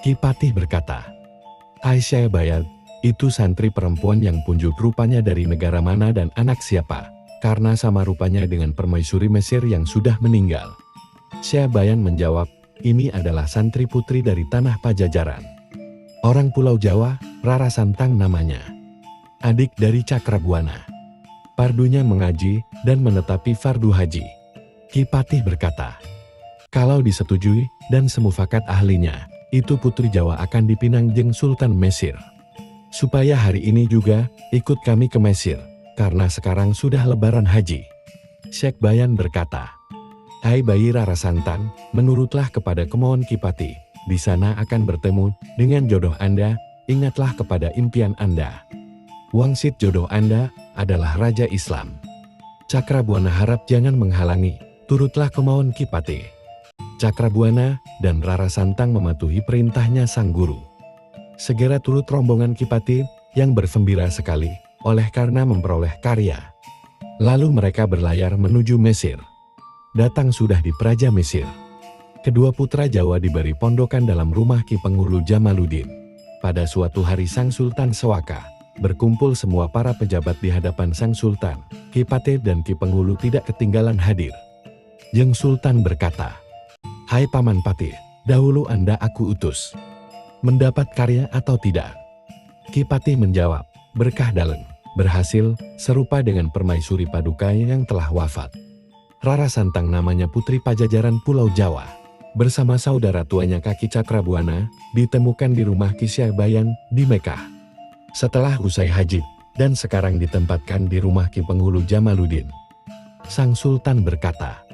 Ki Patih berkata, "Hai Syekh Bayan, itu santri perempuan yang punjuk rupanya dari negara mana dan anak siapa? Karena sama rupanya dengan permaisuri Mesir yang sudah meninggal." Syekh Bayan menjawab, "Ini adalah santri putri dari tanah Pajajaran. Orang Pulau Jawa, Rara Santang namanya. Adik dari Cakrabuana. Pardunya mengaji dan menetapi fardu haji." Ki Patih berkata, "Kalau disetujui dan semufakat ahlinya, itu putri Jawa akan dipinang Jeng Sultan Mesir. Supaya hari ini juga ikut kami ke Mesir, karena sekarang sudah lebaran haji." Syekh Bayan berkata, "Hai bayi Rara Santang, menurutlah kepada kemauan Ki Patih. Di sana akan bertemu dengan jodoh Anda, ingatlah kepada impian Anda. Wangsit jodoh Anda adalah Raja Islam. Cakrabuana harap jangan menghalangi, turutlah kemauan Ki Patih." Cakrabuana dan Rara Santang mematuhi perintahnya sang guru. Segera turut rombongan Ki Patih yang bergembira sekali oleh karena memperoleh karya. Lalu mereka berlayar menuju Mesir. Datang sudah di Praja Mesir. Kedua putra Jawa diberi pondokan dalam rumah Ki Penghulu Jamaluddin. Pada suatu hari sang Sultan sewaka, berkumpul semua para pejabat di hadapan sang Sultan. Ki Patih dan Ki Penghulu tidak ketinggalan hadir. Jeng Sultan berkata, "Hai Paman Patih, dahulu Anda aku utus. Mendapat karya atau tidak?" Ki Patih menjawab, "Berkah dalem, berhasil, serupa dengan permaisuri Paduka yang telah wafat. Rara Santang namanya putri Pajajaran Pulau Jawa. Bersama saudara tuanya kaki Cakrabuana, ditemukan di rumah Ki Syekh Bayan di Mekah. Setelah usai haji, dan sekarang ditempatkan di rumah Ki Penghulu Jamaluddin." Sang Sultan berkata,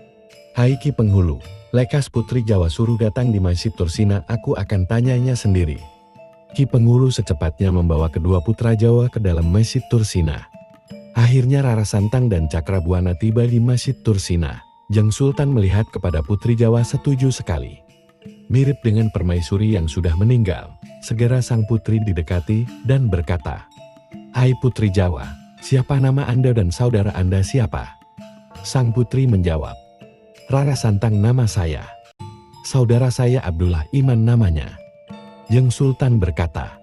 "Hai Ki Penghulu, lekas putri Jawa suruh datang di Masjid Tursina, aku akan tanyanya sendiri." Ki Penghulu secepatnya membawa kedua putra Jawa ke dalam Masjid Tursina. Akhirnya Rara Santang dan Cakrabuana tiba di Masjid Tursina. Jeng Sultan melihat kepada putri Jawa setuju sekali. Mirip dengan permaisuri yang sudah meninggal. Segera sang putri didekati dan berkata, "Hai putri Jawa, siapa nama Anda dan saudara Anda siapa?" Sang putri menjawab, "Rara Santang nama saya. Saudara saya Abdullah Iman namanya." Jeng Sultan berkata,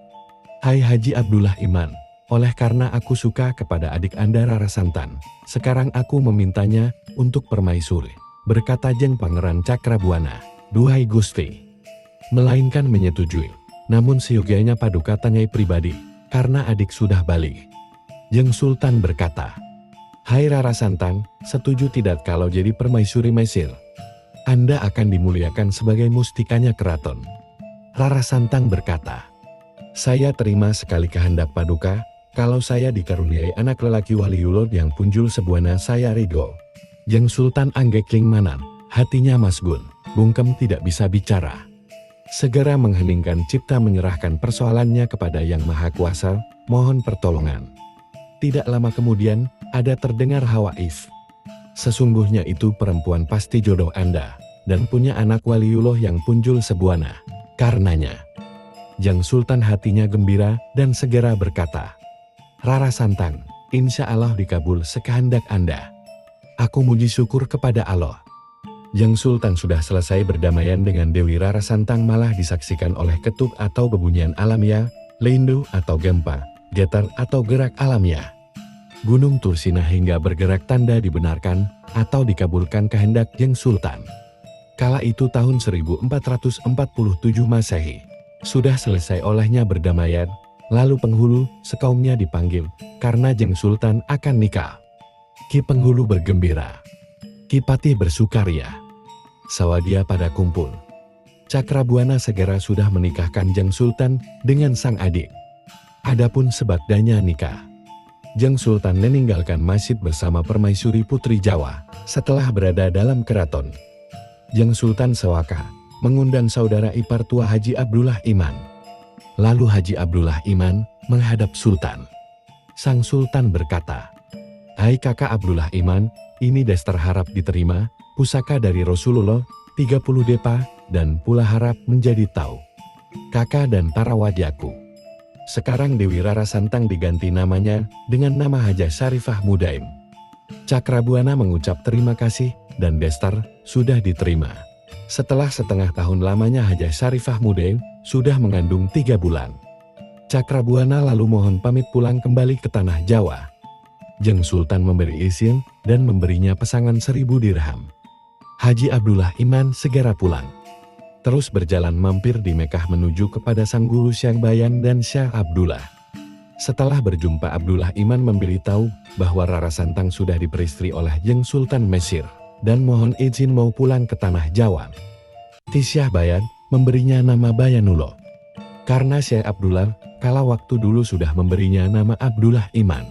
"Hai Haji Abdullah Iman, oleh karena aku suka kepada adik Anda Rara Santang, sekarang aku memintanya untuk permaisuri." Berkata Jeng Pangeran Cakrabuana, "Duhai Gusti, melainkan menyetujui, namun seyogyanya Paduka tanyai pribadi, karena adik sudah balik." Jeng Sultan berkata, "Hai Rara Santang, setuju tidak kalau jadi permaisuri Mesir? Anda akan dimuliakan sebagai mustikanya keraton." Rara Santang berkata, Saya terima sekali kehendak Paduka, kalau saya dikaruniai anak lelaki Waliullah yang punjul sebuana saya ridho. Jeng Sultan Anggekling Manan, hatinya masgun, bungkem tidak bisa bicara. Segera mengheningkan cipta menyerahkan persoalannya kepada Yang Maha Kuasa, mohon pertolongan. Tidak lama kemudian, ada terdengar hawaif. Sesungguhnya itu perempuan pasti jodoh Anda, dan punya anak Waliullah yang punjul sebuana. Karenanya, Jeng Sultan hatinya gembira dan segera berkata, Rara Santang, insya Allah dikabul sekehendak Anda. Aku muji syukur kepada Allah. Jeng Sultan sudah selesai berdamaian dengan Dewi Rara Santang malah disaksikan oleh ketuk atau bebunyian alamiah, leindu atau gempa, getar atau gerak alamiah. Gunung Tursina hingga bergerak tanda dibenarkan atau dikabulkan kehendak Jeng Sultan. Kala itu tahun 1447 Masehi. Sudah selesai olehnya berdamaian, lalu penghulu sekaumnya dipanggil karena Jeng Sultan akan nikah. Ki penghulu bergembira. Ki Patih bersukaria. Sawadia pada kumpul. Cakrabuana segera sudah menikahkan Jeng Sultan dengan sang adik. Adapun sebagdanya nikah. Jeng Sultan meninggalkan masjid bersama Permaisuri Putri Jawa setelah berada dalam keraton. Jeng Sultan sewaka mengundang saudara ipar tua Haji Abdullah Iman. Lalu Haji Abdullah Iman menghadap Sultan. Sang Sultan berkata, Hai kakak Abdullah Iman, ini dester harap diterima, pusaka dari Rasulullah, 30 depa, dan pula harap menjadi tahu. Kakak dan para wadiaku. Sekarang Dewi Rara Santang diganti namanya dengan nama Hajah Syarifah Mudaim. Cakrabuana mengucap terima kasih dan dester sudah diterima. Setelah setengah tahun lamanya Hajah Syarifah Mudaim sudah mengandung 3 bulan. Cakrabuana lalu mohon pamit pulang kembali ke tanah Jawa. Jeng Sultan memberi izin dan memberinya pesangon 1000 dirham. Haji Abdullah Iman segera pulang. Terus berjalan mampir di Mekah menuju kepada sang guru Syekh Bayan dan Syekh Abdullah. Setelah berjumpa Abdullah Iman memberitahu bahwa Rara Santang sudah diperistri oleh Jeng Sultan Mesir dan mohon izin mau pulang ke tanah Jawa. Syekh Bayan memberinya nama Bayanullah. Karena Syekh Abdullah kala waktu dulu sudah memberinya nama Abdullah Iman.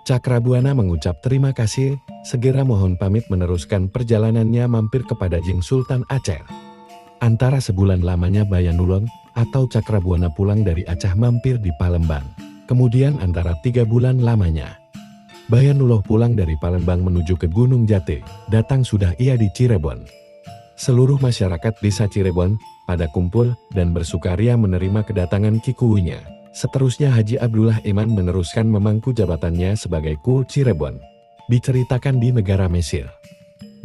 Cakrabuana mengucap terima kasih, segera mohon pamit meneruskan perjalanannya mampir kepada Jeng Sultan Aceh. Antara sebulan lamanya Bayanullah atau Cakrabuana pulang dari Aceh mampir di Palembang. Kemudian antara 3 bulan lamanya, Bayanullah pulang dari Palembang menuju ke Gunung Jati, datang sudah ia di Cirebon. Seluruh masyarakat desa Cirebon pada kumpul dan bersukaria menerima kedatangan kikuunya. Seterusnya Haji Abdullah Iman meneruskan memangku jabatannya sebagai Ku Cirebon. Diceritakan di negara Mesir.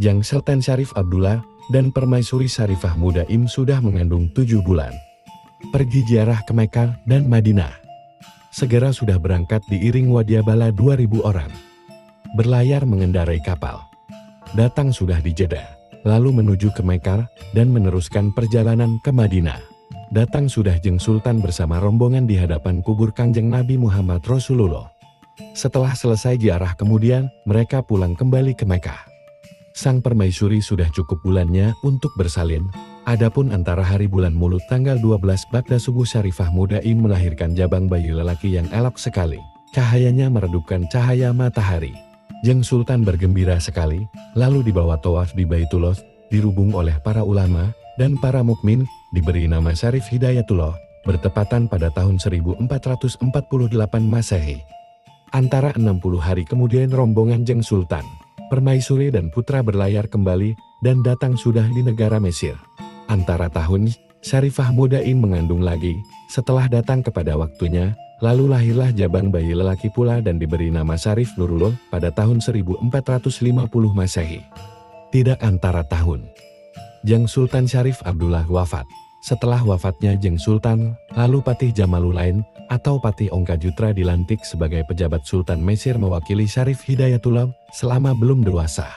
Jeng Sultan Syarif Abdullah dan Permaisuri Syarifah Mudaim sudah mengandung 7 bulan. Pergi ziarah ke Mekah dan Madinah. Segera sudah berangkat diiring wadyabala 2000 orang. Berlayar mengendarai kapal. Datang sudah di Jeddah, lalu menuju ke Mekah dan meneruskan perjalanan ke Madinah. Datang sudah Jeng Sultan bersama rombongan di hadapan kubur Kangjeng Nabi Muhammad Rasulullah. Setelah selesai ziarah kemudian, mereka pulang kembali ke Mekah. Sang permaisuri sudah cukup bulannya untuk bersalin. Adapun antara hari bulan Mulut tanggal 12 Bagda subuh Syarifah Mudaim melahirkan jabang bayi lelaki yang elok sekali. Cahayanya meredupkan cahaya matahari. Jeng Sultan bergembira sekali, lalu dibawa tawaf di Baitullah, dirubung oleh para ulama dan para mukmin, diberi nama Syarif Hidayatullah, bertepatan pada tahun 1448 Masehi. Antara 60 hari kemudian rombongan Jeng Sultan, Permaisuri dan putra berlayar kembali dan datang sudah di negara Mesir. Antara tahun, Syarifah Mudaim mengandung lagi, setelah datang kepada waktunya, lalu lahirlah jabang bayi lelaki pula dan diberi nama Syarif Nurullah pada tahun 1450 Masehi. Tidak antara tahun, Jeng Sultan Syarif Abdullah wafat. Setelah wafatnya Jeng Sultan, lalu Patih Jamalulain atau Patih Ongkajutra dilantik sebagai pejabat Sultan Mesir mewakili Syarif Hidayatullah selama belum dewasa.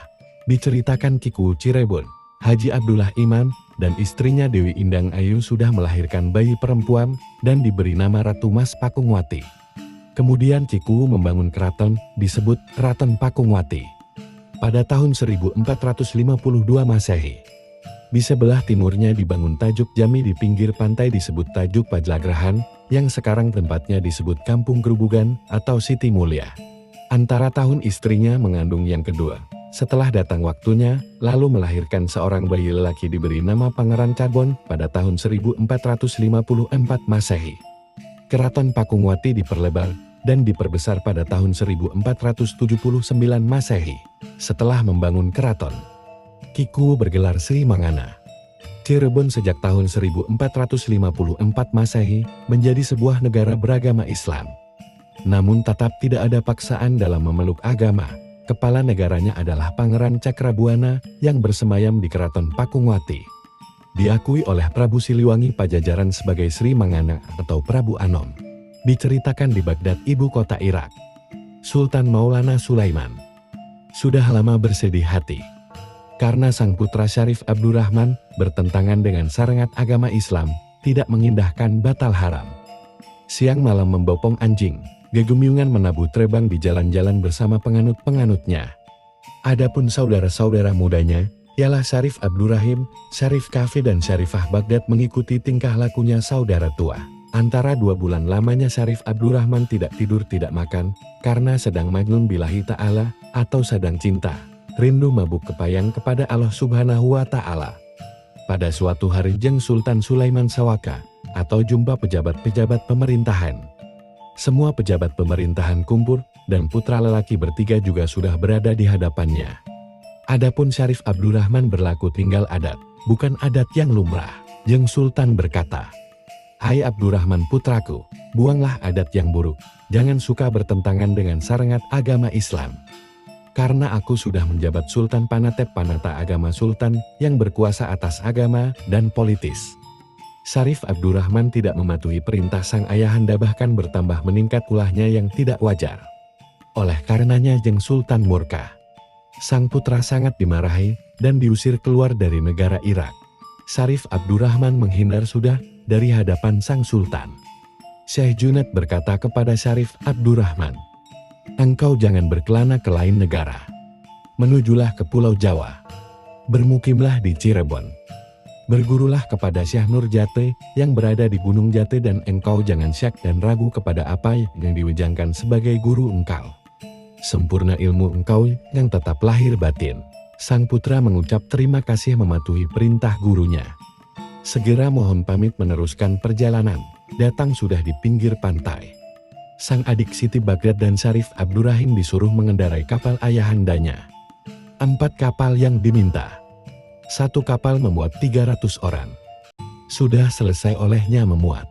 Diceritakan Kiku Cirebon, Haji Abdullah Iman dan istrinya Dewi Indang Ayu sudah melahirkan bayi perempuan dan diberi nama Ratu Mas Pakungwati. Kemudian Kiku membangun keraton disebut Keraton Pakungwati. Pada tahun 1452 Masehi. Di sebelah timurnya dibangun Tajuk Jami, di pinggir pantai disebut Tajuk Pajlagrahan, yang sekarang tempatnya disebut Kampung Gerubugan atau Siti Mulia. Antara tahun istrinya mengandung yang kedua. Setelah datang waktunya, lalu melahirkan seorang bayi lelaki diberi nama Pangeran Carbon pada tahun 1454 Masehi. Keraton Pakungwati diperlebar dan diperbesar pada tahun 1479 Masehi. Setelah membangun keraton, Kiku bergelar Sri Mangana. Cirebon sejak tahun 1454 Masehi menjadi sebuah negara beragama Islam. Namun tetap tidak ada paksaan dalam memeluk agama. Kepala negaranya adalah Pangeran Cakrabuana yang bersemayam di Keraton Pakungwati. Diakui oleh Prabu Siliwangi Pajajaran sebagai Sri Mangana atau Prabu Anom. Diceritakan di Baghdad, ibu kota Irak. Sultan Maulana Sulaiman sudah lama bersedih hati karena sang putra Syarif Abdurrahman bertentangan dengan syariat agama Islam, tidak mengindahkan batal haram. Siang malam membopong anjing, gegumyungan menabuh terbang di jalan-jalan bersama penganut-penganutnya. Adapun saudara-saudara mudanya, ialah Syarif Abdurrahim, Syarif Kafi dan Syarifah Baghdad mengikuti tingkah lakunya saudara tua. Antara 2 bulan lamanya Syarif Abdurrahman tidak tidur tidak makan, karena sedang majnun billahi ta'ala, atau sedang cinta, rindu mabuk kepayang kepada Allah Subhanahu wa Ta'ala. Pada suatu hari Jeng Sultan Sulaiman Sawaka, atau jumpa pejabat-pejabat pemerintahan. Semua pejabat pemerintahan kumpul, dan putra lelaki bertiga juga sudah berada di hadapannya. Adapun Syarif Abdurrahman berlaku tinggal adat, bukan adat yang lumrah. Jeng Sultan berkata, "Hai Abdurrahman putraku, buanglah adat yang buruk, jangan suka bertentangan dengan syariat agama Islam. Karena aku sudah menjabat Sultan Panatep Panata agama Sultan yang berkuasa atas agama dan politis." Syarif Abdurrahman tidak mematuhi perintah sang ayahanda, bahkan bertambah meningkat ulahnya yang tidak wajar. Oleh karenanya Jeng Sultan murka. Sang putra sangat dimarahi dan diusir keluar dari negara Irak. Syarif Abdurrahman menghindar sudah dari hadapan sang sultan. Syekh Junaid berkata kepada Syarif Abdurrahman, "Engkau jangan berkelana ke lain negara. Menujulah ke Pulau Jawa. Bermukimlah di Cirebon. Bergurulah kepada Syekh Nurjati yang berada di Gunung Jati dan engkau jangan syak dan ragu kepada apa yang diwejangkan sebagai guru engkau. Sempurna ilmu engkau yang tetap lahir batin." Sang putra mengucap terima kasih mematuhi perintah gurunya. Segera mohon pamit meneruskan perjalanan, datang sudah di pinggir pantai. Sang adik Siti Baghdad dan Syarif Abdurrahim disuruh mengendarai kapal ayahandanya. 4 kapal yang diminta. 1 kapal memuat 300 orang. Sudah selesai olehnya memuat.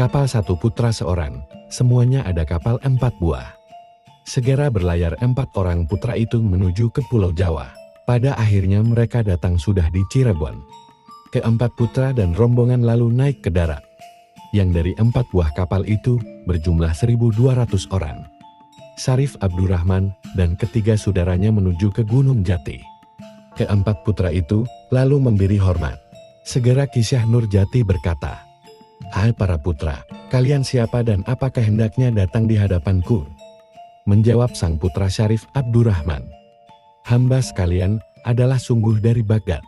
Kapal 1 putra seorang, semuanya ada kapal 4 buah. Segera berlayar 4 orang putra itu menuju ke Pulau Jawa. Pada akhirnya mereka datang sudah di Cirebon. Ke-4 putra dan rombongan lalu naik ke darat. Yang dari 4 buah kapal itu berjumlah 1.200 orang. Syarif Abdurrahman dan ketiga saudaranya menuju ke Gunung Jati. Ke-4 putra itu lalu memberi hormat. Segera Syekh Nurjati berkata, "Hai para putra, kalian siapa dan apakah hendaknya datang di hadapanku?" Menjawab sang putra Syarif Abdurrahman, "Hamba sekalian adalah sungguh dari Baghdad.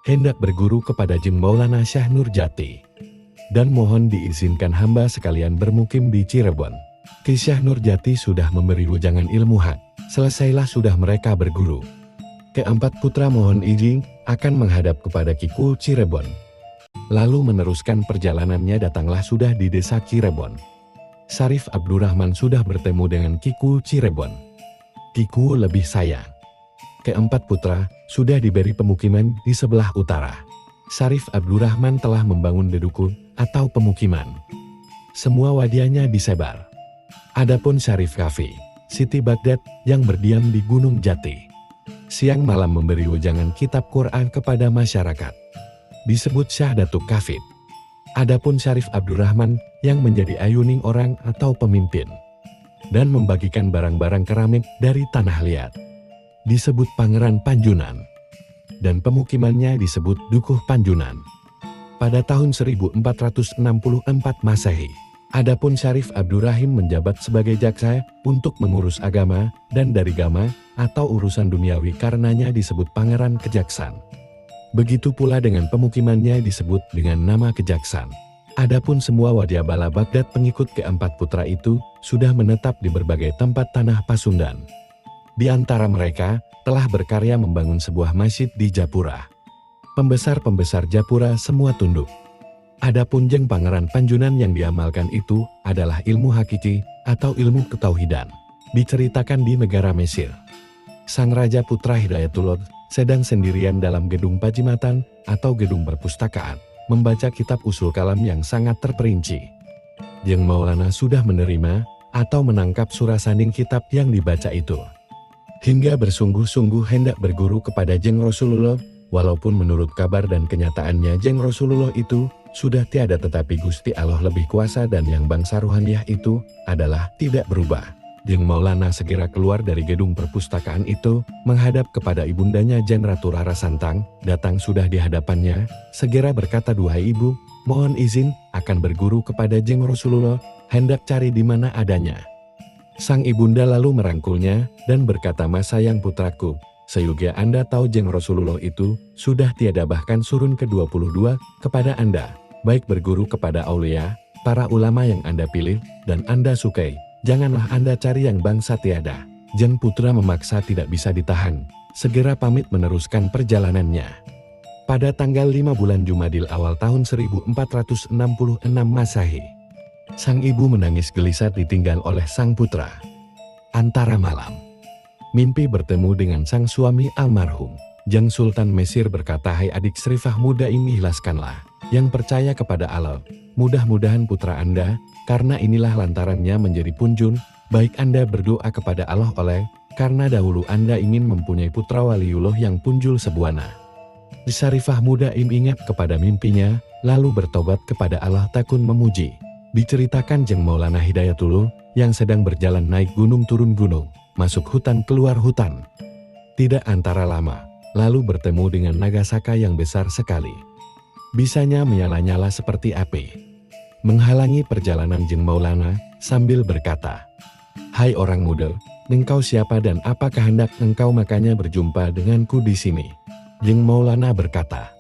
Hendak berguru kepada Jeng Maulana Syekh Nurjati. Dan mohon diizinkan hamba sekalian bermukim di Cirebon." Syekh Nurjati sudah memberi wejangan ilmu hak, selesailah sudah mereka berguru. Ke-4 putra mohon izin akan menghadap kepada Kiku Cirebon. Lalu meneruskan perjalanannya datanglah sudah di desa Cirebon. Syarif Abdurrahman sudah bertemu dengan Kiku Cirebon. Kiku lebih sayang. Ke-4 putra sudah diberi pemukiman di sebelah utara. Syarif Abdurrahman telah membangun deduku atau pemukiman. Semua wadiahnya disebar. Adapun Syarif Kafi, Siti Baghdad yang berdiam di Gunung Jati, siang malam memberi wejangan kitab Quran kepada masyarakat. Disebut Syahdatuk Kafid. Adapun Syarif Abdurrahman yang menjadi ayuning orang atau pemimpin. Dan membagikan barang-barang keramik dari tanah liat. Disebut Pangeran Panjunan. Dan pemukimannya disebut Dukuh Panjunan. Pada tahun 1464 Masehi. Adapun Syarif Abdurrahim menjabat sebagai jaksa untuk mengurus agama dan dari gama atau urusan duniawi karenanya disebut Pangeran Kejaksan. Begitu pula dengan pemukimannya disebut dengan nama Kejaksan. Adapun semua Wadyabala Baghdad pengikut keempat putra itu sudah menetap di berbagai tempat tanah Pasundan. Di antara mereka telah berkarya membangun sebuah masjid di Japura. Pembesar-pembesar Japura semua tunduk. Adapun Jeng Pangeran Panjunan yang diamalkan itu adalah ilmu hakiki atau ilmu ketauhidan. Diceritakan di negara Mesir. Sang Raja Putra Hidayatullah sedang sendirian dalam gedung Pajimatan atau gedung perpustakaan, membaca kitab usul kalam yang sangat terperinci. Jeng Maulana sudah menerima atau menangkap surasaning kitab yang dibaca itu. Hingga bersungguh-sungguh hendak berguru kepada Jeng Rasulullah, walaupun menurut kabar dan kenyataannya Jeng Rasulullah itu sudah tiada, tetapi Gusti Allah lebih kuasa dan yang bangsa ruhaniyah itu adalah tidak berubah. Jeng Maulana segera keluar dari gedung perpustakaan itu, menghadap kepada ibundanya Jen Ratu Rara Santang, datang sudah di hadapannya, segera berkata, "Duhai ibu, mohon izin akan berguru kepada Jeng Rasulullah, hendak cari di mana adanya." Sang ibunda lalu merangkulnya dan berkata, "Mas sayang putraku, seyugia Anda tahu Jeng Rasulullah itu sudah tiada, bahkan surun ke-22 kepada Anda, baik berguru kepada aulia, para ulama yang Anda pilih dan Anda sukai. Janganlah Anda cari yang bangsa tiada." Jeng putra memaksa tidak bisa ditahan, segera pamit meneruskan perjalanannya. Pada tanggal 5 bulan Jumadil awal tahun 1466 Masehi, sang ibu menangis gelisah ditinggal oleh sang putra. Antara malam, mimpi bertemu dengan sang suami almarhum. Jeng Sultan Mesir berkata, "Hai adik Srifah muda ini, ikhlaskanlah yang percaya kepada Allah. Mudah-mudahan putra Anda, karena inilah lantarannya menjadi punjun, baik Anda berdoa kepada Allah karena dahulu Anda ingin mempunyai putra waliullah yang punjul sebuana." Syarifah muda ingat kepada mimpinya, lalu bertobat kepada Allah takun memuji. Diceritakan Jeng Maulana Hidayatullah yang sedang berjalan naik gunung turun gunung, masuk hutan keluar hutan. Tidak antara lama, lalu bertemu dengan naga saka yang besar sekali. Bisanya menyala-nyala seperti api, menghalangi perjalanan Jeng Maulana sambil berkata, "Hai orang muda, engkau siapa dan apa kehendak engkau makanya berjumpa denganku di sini?" Jeng Maulana berkata,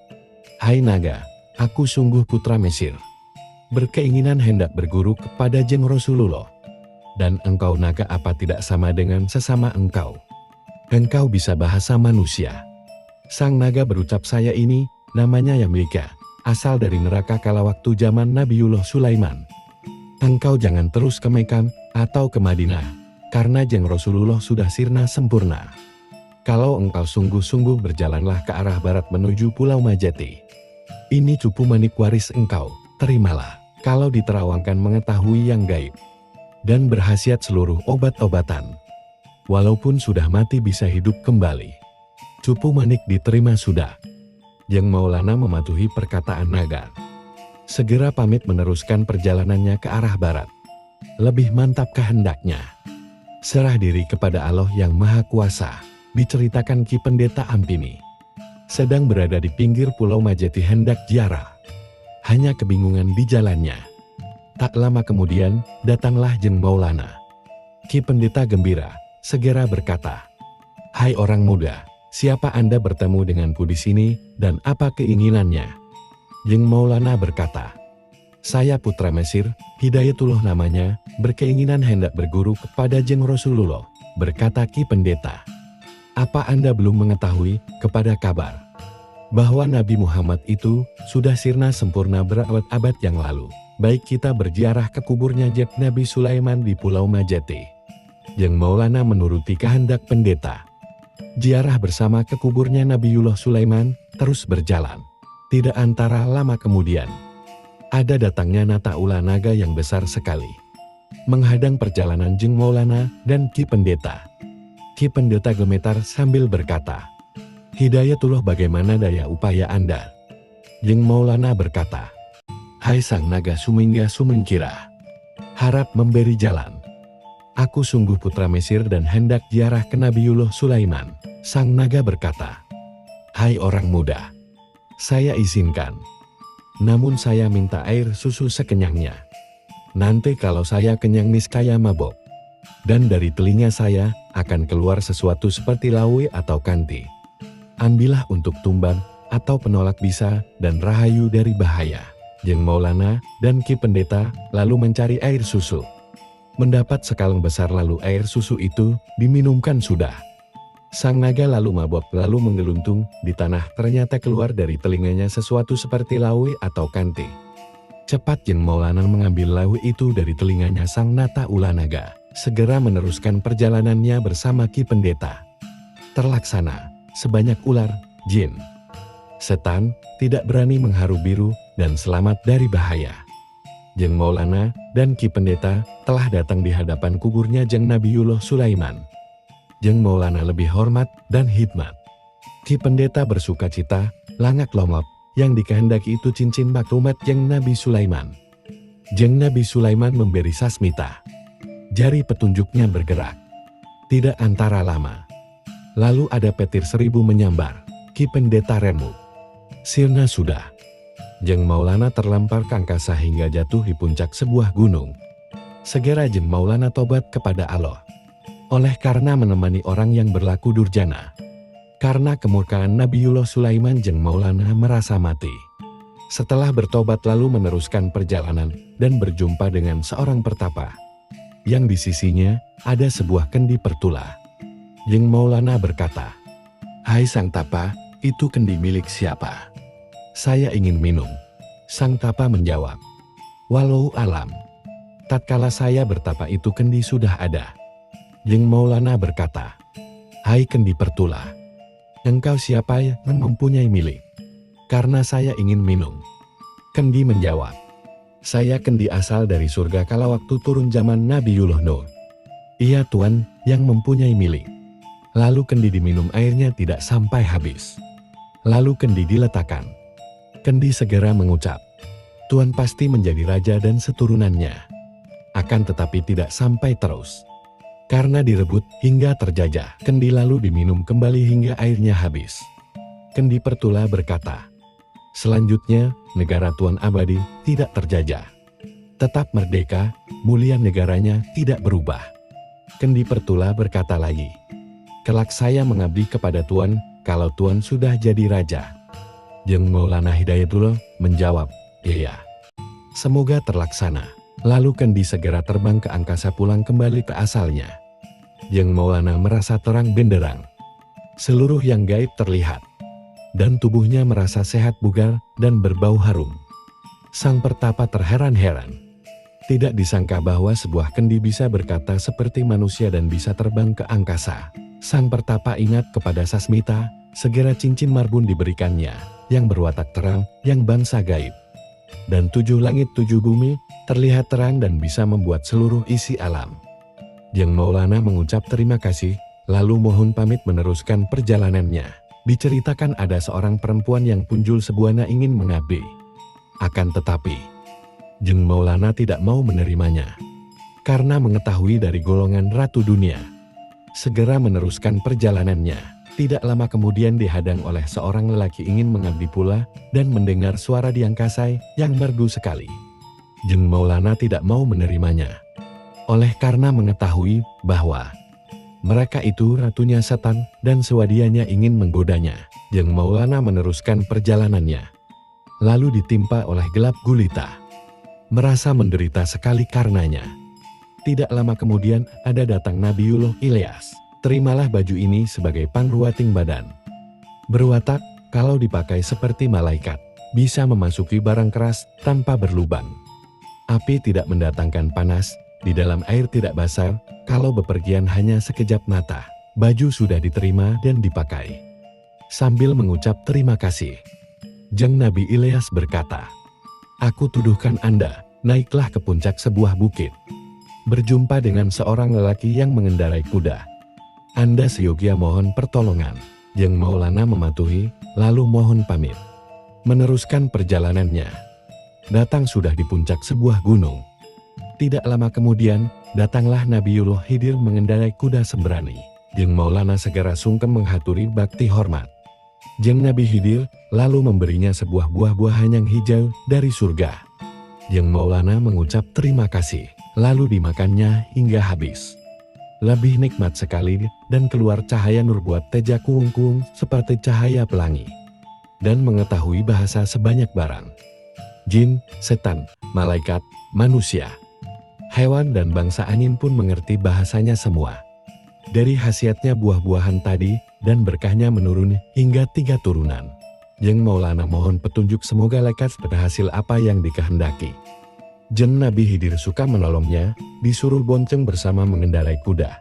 "Hai naga, aku sungguh putra Mesir, berkeinginan hendak berguru kepada Jeng Rasulullah. Dan engkau naga apa tidak sama dengan sesama engkau? Engkau bisa bahasa manusia." Sang naga berucap, "Saya ini namanya Yamlika, asal dari neraka kala waktu zaman Nabiullah Sulaiman. Engkau jangan terus ke Mekah atau ke Madinah, karena Jeng Rasulullah sudah sirna sempurna. Kalau engkau sungguh-sungguh berjalanlah ke arah barat menuju Pulau Majati. Ini cupu manik waris engkau, terimalah. Kalau diterawangkan mengetahui yang gaib dan berhasiat seluruh obat-obatan. Walaupun sudah mati bisa hidup kembali. Cupu manik diterima sudah." Jeng Maulana mematuhi perkataan naga. Segera pamit meneruskan perjalanannya ke arah barat. Lebih mantap kehendaknya. Serah diri kepada Allah yang Maha Kuasa. Diceritakan Ki Pendeta Ampini sedang berada di pinggir Pulau Majati hendak ziarah. Hanya kebingungan di jalannya. Tak lama kemudian, datanglah Jeng Maulana. Ki Pendeta gembira, segera berkata, "Hai orang muda, siapa Anda bertemu denganku di sini dan apa keinginannya?" Jeng Maulana berkata, "Saya putra Mesir, Hidayatullah namanya, berkeinginan hendak berguru kepada Jeng Rasulullah." Berkata Ki Pendeta, "Apa Anda belum mengetahui kepada kabar bahwa Nabi Muhammad itu sudah sirna sempurna berabad-abad yang lalu? Baik kita berziarah ke kuburnya Jek Nabi Sulaiman di Pulau Majati." Jeng Maulana menuruti kehendak pendeta. Ziarah bersama ke kuburnya Nabiullah Sulaiman terus berjalan. Tidak antara lama kemudian, ada datangnya Nataula naga yang besar sekali, menghadang perjalanan Jeng Maulana dan Ki Pendeta. Ki Pendeta gemetar sambil berkata, "Hidayatullah, bagaimana daya upaya Anda?" Jeng Maulana berkata, "Hai sang naga sumingga sumengkira, harap memberi jalan. Aku sungguh putra Mesir dan hendak ziarah ke Nabiullah Sulaiman." Sang naga berkata, "Hai orang muda, saya izinkan. Namun saya minta air susu sekenyangnya. Nanti kalau saya kenyang niscaya mabok. Dan dari telinga saya akan keluar sesuatu seperti lawe atau kanti. Ambillah untuk tumbang atau penolak bisa dan rahayu dari bahaya." Jeng Maulana dan Ki Pendeta lalu mencari air susu. Mendapat sekaleng besar lalu air susu itu diminumkan sudah. Sang naga lalu mabok lalu menggeluntung di tanah, ternyata keluar dari telinganya sesuatu seperti lawi atau kanti. Cepat Jeng Maulana mengambil lawi itu dari telinganya sang nata ula naga. Segera meneruskan perjalanannya bersama Ki Pendeta. Terlaksana, sebanyak ular, jin, setan, tidak berani mengharu biru dan selamat dari bahaya. Jeng Maulana dan Ki Pendeta telah datang di hadapan kuburnya Jeng Nabiullah Sulaiman. Jeng Maulana lebih hormat dan hikmat. Ki Pendeta bersuka cita, langak lomop, yang dikehendaki itu cincin maklumat Jeng Nabi Sulaiman. Jeng Nabi Sulaiman memberi sasmita. Jari petunjuknya bergerak. Tidak antara lama. Lalu ada petir 1000 menyambar. Ki Pendeta remuk. Sirna sudah. Jeng Maulana terlempar ke angkasa hingga jatuh di puncak sebuah gunung. Segera Jeng Maulana tobat kepada Allah. Oleh karena menemani orang yang berlaku durjana. Karena kemurkaan Nabiullah Sulaiman, Jeng Maulana merasa mati. Setelah bertobat lalu meneruskan perjalanan dan berjumpa dengan seorang pertapa. Yang di sisinya ada sebuah kendi pertula. Jeng Maulana berkata, "Hai sang tapa, itu kendi milik siapa? Saya ingin minum." Sang tapa menjawab, "Walau alam. Tatkala saya bertapa itu kendi sudah ada." Jeng Maulana berkata, "Hai kendi pertula, engkau siapa yang mempunyai milik? Karena saya ingin minum." Kendi menjawab, "Saya kendi asal dari surga kala waktu turun zaman Nabiullah Nuh. Iya Tuan, yang mempunyai milik." Lalu kendi diminum airnya tidak sampai habis. Lalu kendi diletakkan. Kendi segera mengucap, "Tuan pasti menjadi raja dan seturunannya." Akan tetapi tidak sampai terus. Karena direbut hingga terjajah, kendi lalu diminum kembali hingga airnya habis. Kendi pertula berkata, "Selanjutnya, negara Tuan abadi tidak terjajah. Tetap merdeka, mulia negaranya tidak berubah." Kendi pertula berkata lagi, "Kelak saya mengabdi kepada Tuan, kalau Tuan sudah jadi raja." Jeng Maulana Hidayatullah menjawab, "Iya. Semoga terlaksana." Lalu kendi segera terbang ke angkasa pulang kembali ke asalnya. Jeng Maulana merasa terang benderang. Seluruh yang gaib terlihat. Dan tubuhnya merasa sehat bugar dan berbau harum. Sang pertapa terheran-heran. Tidak disangka bahwa sebuah kendi bisa berkata seperti manusia dan bisa terbang ke angkasa. Sang pertapa ingat kepada sasmita, segera cincin marbun diberikannya, yang berwatak terang, yang bangsa gaib. Dan 7 langit 7 bumi, terlihat terang dan bisa membuat seluruh isi alam. Jeng Maulana mengucap terima kasih, lalu mohon pamit meneruskan perjalanannya. Diceritakan ada seorang perempuan yang punjul sebuana ingin mengabdi. Akan tetapi, Jeng Maulana tidak mau menerimanya. Karena mengetahui dari golongan Ratu Dunia. Segera meneruskan perjalanannya. Tidak lama kemudian dihadang oleh seorang lelaki ingin mengabdi pula dan mendengar suara di angkasa yang merdu sekali. Jeng Maulana tidak mau menerimanya. Oleh karena mengetahui bahwa mereka itu ratunya setan dan sewadianya ingin menggodanya. Jeng Maulana meneruskan perjalanannya. Lalu ditimpa oleh gelap gulita. Merasa menderita sekali karenanya. Tidak lama kemudian ada datang Nabiullah Ilyas. Terimalah baju ini sebagai pangruating badan. Berwatak, kalau dipakai seperti malaikat, bisa memasuki barang keras tanpa berlubang. Api tidak mendatangkan panas, di dalam air tidak basah, kalau bepergian hanya sekejap mata. Baju sudah diterima dan dipakai. Sambil mengucap terima kasih, Jeng Nabi Ilyas berkata, "Aku tuduhkan Anda, naiklah ke puncak sebuah bukit. Berjumpa dengan seorang lelaki yang mengendarai kuda. Anda seyogia mohon pertolongan." Jeng Maulana mematuhi, lalu mohon pamit. Meneruskan perjalanannya. Datang sudah di puncak sebuah gunung. Tidak lama kemudian, datanglah Nabiullah Khidir mengendarai kuda sembrani. Jeng Maulana segera sungkem menghaturi bakti hormat. Jeng Nabi Khidir lalu memberinya sebuah buah-buahan yang hijau dari surga. Jeng Maulana mengucap terima kasih, lalu dimakannya hingga habis. Lebih nikmat sekali dan keluar cahaya nur buat teja kuung-kuung seperti cahaya pelangi. Dan mengetahui bahasa sebanyak barang. Jin, setan, malaikat, manusia, hewan dan bangsa angin pun mengerti bahasanya semua. Dari khasiatnya buah-buahan tadi dan berkahnya menurun hingga 3 turunan. Jeng Maulana mohon petunjuk semoga lekas berhasil apa yang dikehendaki. Jeng Nabi Khidir suka menolongnya, disuruh bonceng bersama mengendarai kuda.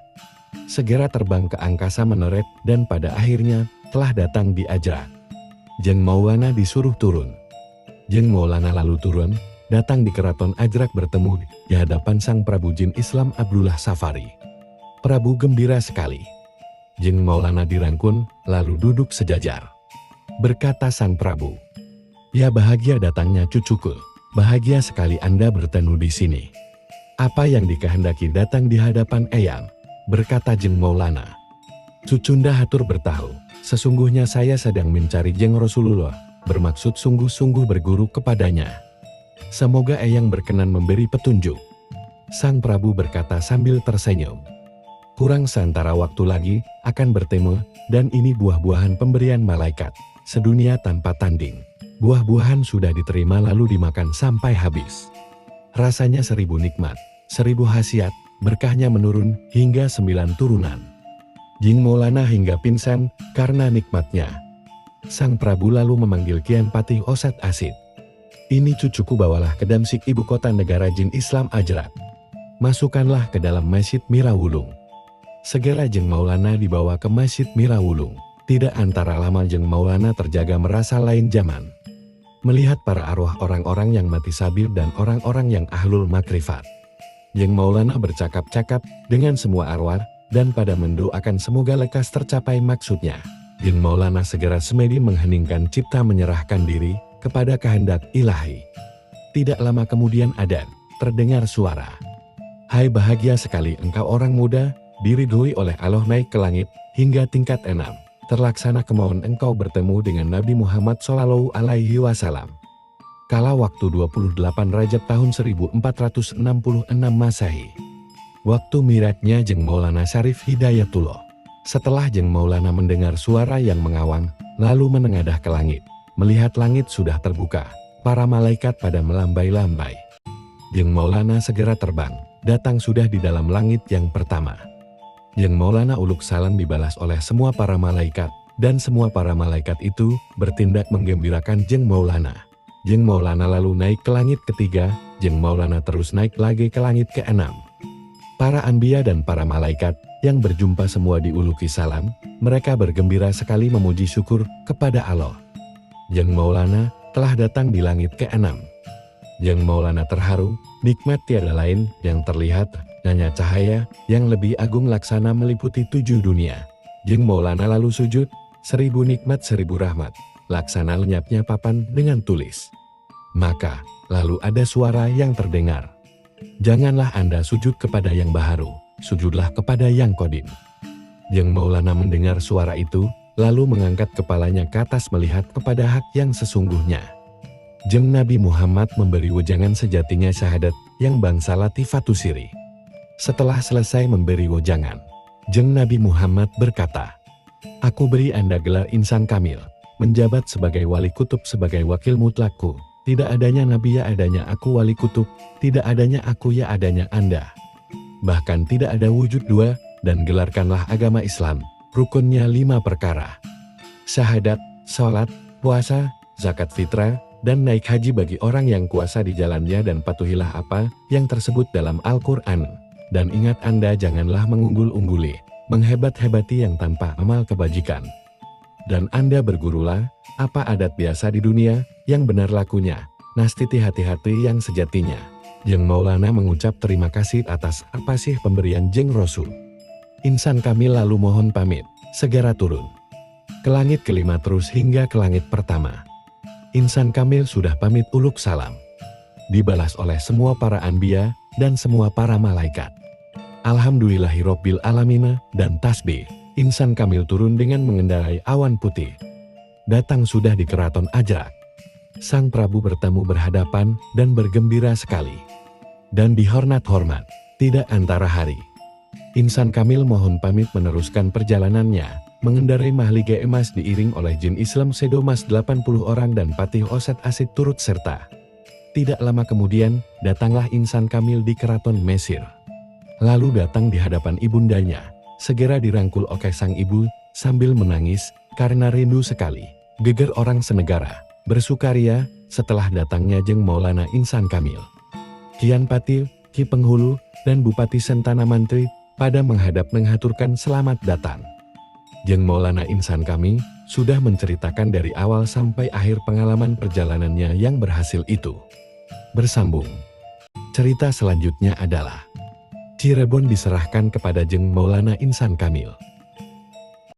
Segera terbang ke angkasa meneret dan pada akhirnya telah datang di Ajrak. Jeng Maulana disuruh turun. Jeng Maulana lalu turun, datang di keraton Ajrak bertemu di hadapan Sang Prabu Jin Islam Abdullah Safari. Prabu gembira sekali. Jeng Maulana dirangkul, lalu duduk sejajar. Berkata Sang Prabu, "Ya bahagia datangnya cucuku, bahagia sekali Anda bertemu di sini. Apa yang dikehendaki datang di hadapan Eyang?" Berkata Jeng Maulana, "Cucunda hatur bertahu, sesungguhnya saya sedang mencari Jeng Rasulullah, bermaksud sungguh-sungguh berguru kepadanya. Semoga Eyang berkenan memberi petunjuk." Sang Prabu berkata sambil tersenyum, "Kurang seantara waktu lagi akan bertemu, dan ini buah-buahan pemberian malaikat, sedunia tanpa tanding. Buah-buahan sudah diterima lalu dimakan sampai habis. Rasanya 1000 nikmat, 1000 khasiat, berkahnya menurun hingga 9 turunan." Jeng Maulana hingga pingsan karena nikmatnya. Sang Prabu lalu memanggil Kian Patih Osat Asid. "Ini cucuku bawalah ke Damsyik ibu kota negara Jin Islam Ajrak. Masukkanlah ke dalam Masjid Mirawulung." Segera Jeng Maulana dibawa ke Masjid Mirawulung. Tidak antara lama Jeng Maulana terjaga merasa lain zaman. Melihat para arwah orang-orang yang mati sabir dan orang-orang yang ahlul makrifat. Jeng Maulana bercakap-cakap dengan semua arwah dan pada mendoakan semoga lekas tercapai maksudnya. Jeng Maulana segera semedi mengheningkan cipta menyerahkan diri kepada kehendak ilahi. Tidak lama kemudian terdengar suara, "Hai bahagia sekali engkau orang muda, diridhoi oleh Allah naik ke langit hingga tingkat 6. Terlaksana kemauan engkau bertemu dengan Nabi Muhammad Shallallahu Alaihi Wasallam. Kala waktu 28 Rajab tahun 1466 Masehi. Waktu mi'rajnya Jeng Maulana Syarif Hidayatullah." Setelah Jeng Maulana mendengar suara yang mengawang, lalu menengadah ke langit. Melihat langit sudah terbuka, para malaikat pada melambai-lambai. Jeng Maulana segera terbang, datang sudah di dalam langit yang pertama. Jeng Maulana uluk salam dibalas oleh semua para malaikat, dan semua para malaikat itu bertindak menggembirakan Jeng Maulana. Jeng Maulana lalu naik ke langit ketiga, Jeng Maulana terus naik lagi ke langit ke-6. Para anbiya dan para malaikat yang berjumpa semua diuluki salam, mereka bergembira sekali memuji syukur kepada Allah. Jeng Maulana telah datang di langit ke-6. Jeng Maulana terharu, nikmat tiada lain yang terlihat, hanya cahaya yang lebih agung laksana meliputi 7 dunia. Jeng Maulana lalu sujud, 1000 nikmat 1000 rahmat, laksana lenyapnya papan dengan tulis. Maka, lalu ada suara yang terdengar, "Janganlah Anda sujud kepada yang baharu, sujudlah kepada yang kodim." Jeng Maulana mendengar suara itu, lalu mengangkat kepalanya ke atas melihat kepada hak yang sesungguhnya. Jeng Nabi Muhammad memberi wejangan sejatinya syahadat yang bangsa Latifatus Siri. Setelah selesai memberi wejangan, Jeng Nabi Muhammad berkata, "Aku beri Anda gelar insan kamil, menjabat sebagai wali kutub sebagai wakil mutlakku. Tidak adanya Nabi ya adanya aku wali kutub, tidak adanya aku ya adanya Anda. Bahkan tidak ada wujud dua, dan gelarkanlah agama Islam, rukunnya 5 perkara. Syahadat, sholat, puasa, zakat fitrah, dan naik haji bagi orang yang kuasa di jalannya dan patuhilah apa yang tersebut dalam Al-Quran. Dan ingat Anda janganlah mengunggul-ungguli, menghebat-hebati yang tanpa amal kebajikan. Dan Anda bergurulah, apa adat biasa di dunia, yang benar lakunya, nastiti hati-hati yang sejatinya." Jeng Maulana mengucap terima kasih atas apa sih pemberian Jeng Rasul. Insan Kamil lalu mohon pamit, segera turun ke langit kelima terus hingga ke langit pertama. Insan Kamil sudah pamit uluk salam, dibalas oleh semua para anbiya dan semua para malaikat. Alhamdulillahirobbil alamina dan tasbih. Insan Kamil turun dengan mengendarai awan putih. Datang sudah di keraton Ajrak. Sang Prabu bertemu berhadapan dan bergembira sekali. Dan dihormat-hormat, tidak antara hari. Insan Kamil mohon pamit meneruskan perjalanannya, mengendarai mahligai emas diiring oleh Jin Islam Sedo Mas 80 orang dan Patih Osat Asid turut serta. Tidak lama kemudian, datanglah Insan Kamil di keraton Mesir. Lalu datang di hadapan ibundanya, segera dirangkul oleh sang ibu, sambil menangis, karena rindu sekali. Geger orang senegara, bersukaria, setelah datangnya Jeng Maulana Insan Kamil. Kian Patil, Ki Penghulu, dan Bupati Sentana Mantri, pada menghadap menghaturkan selamat datang. Jeng Maulana Insan Kamil, sudah menceritakan dari awal sampai akhir pengalaman perjalanannya yang berhasil itu. Bersambung. Cerita selanjutnya adalah Cirebon diserahkan kepada Jeng Maulana Insan Kamil.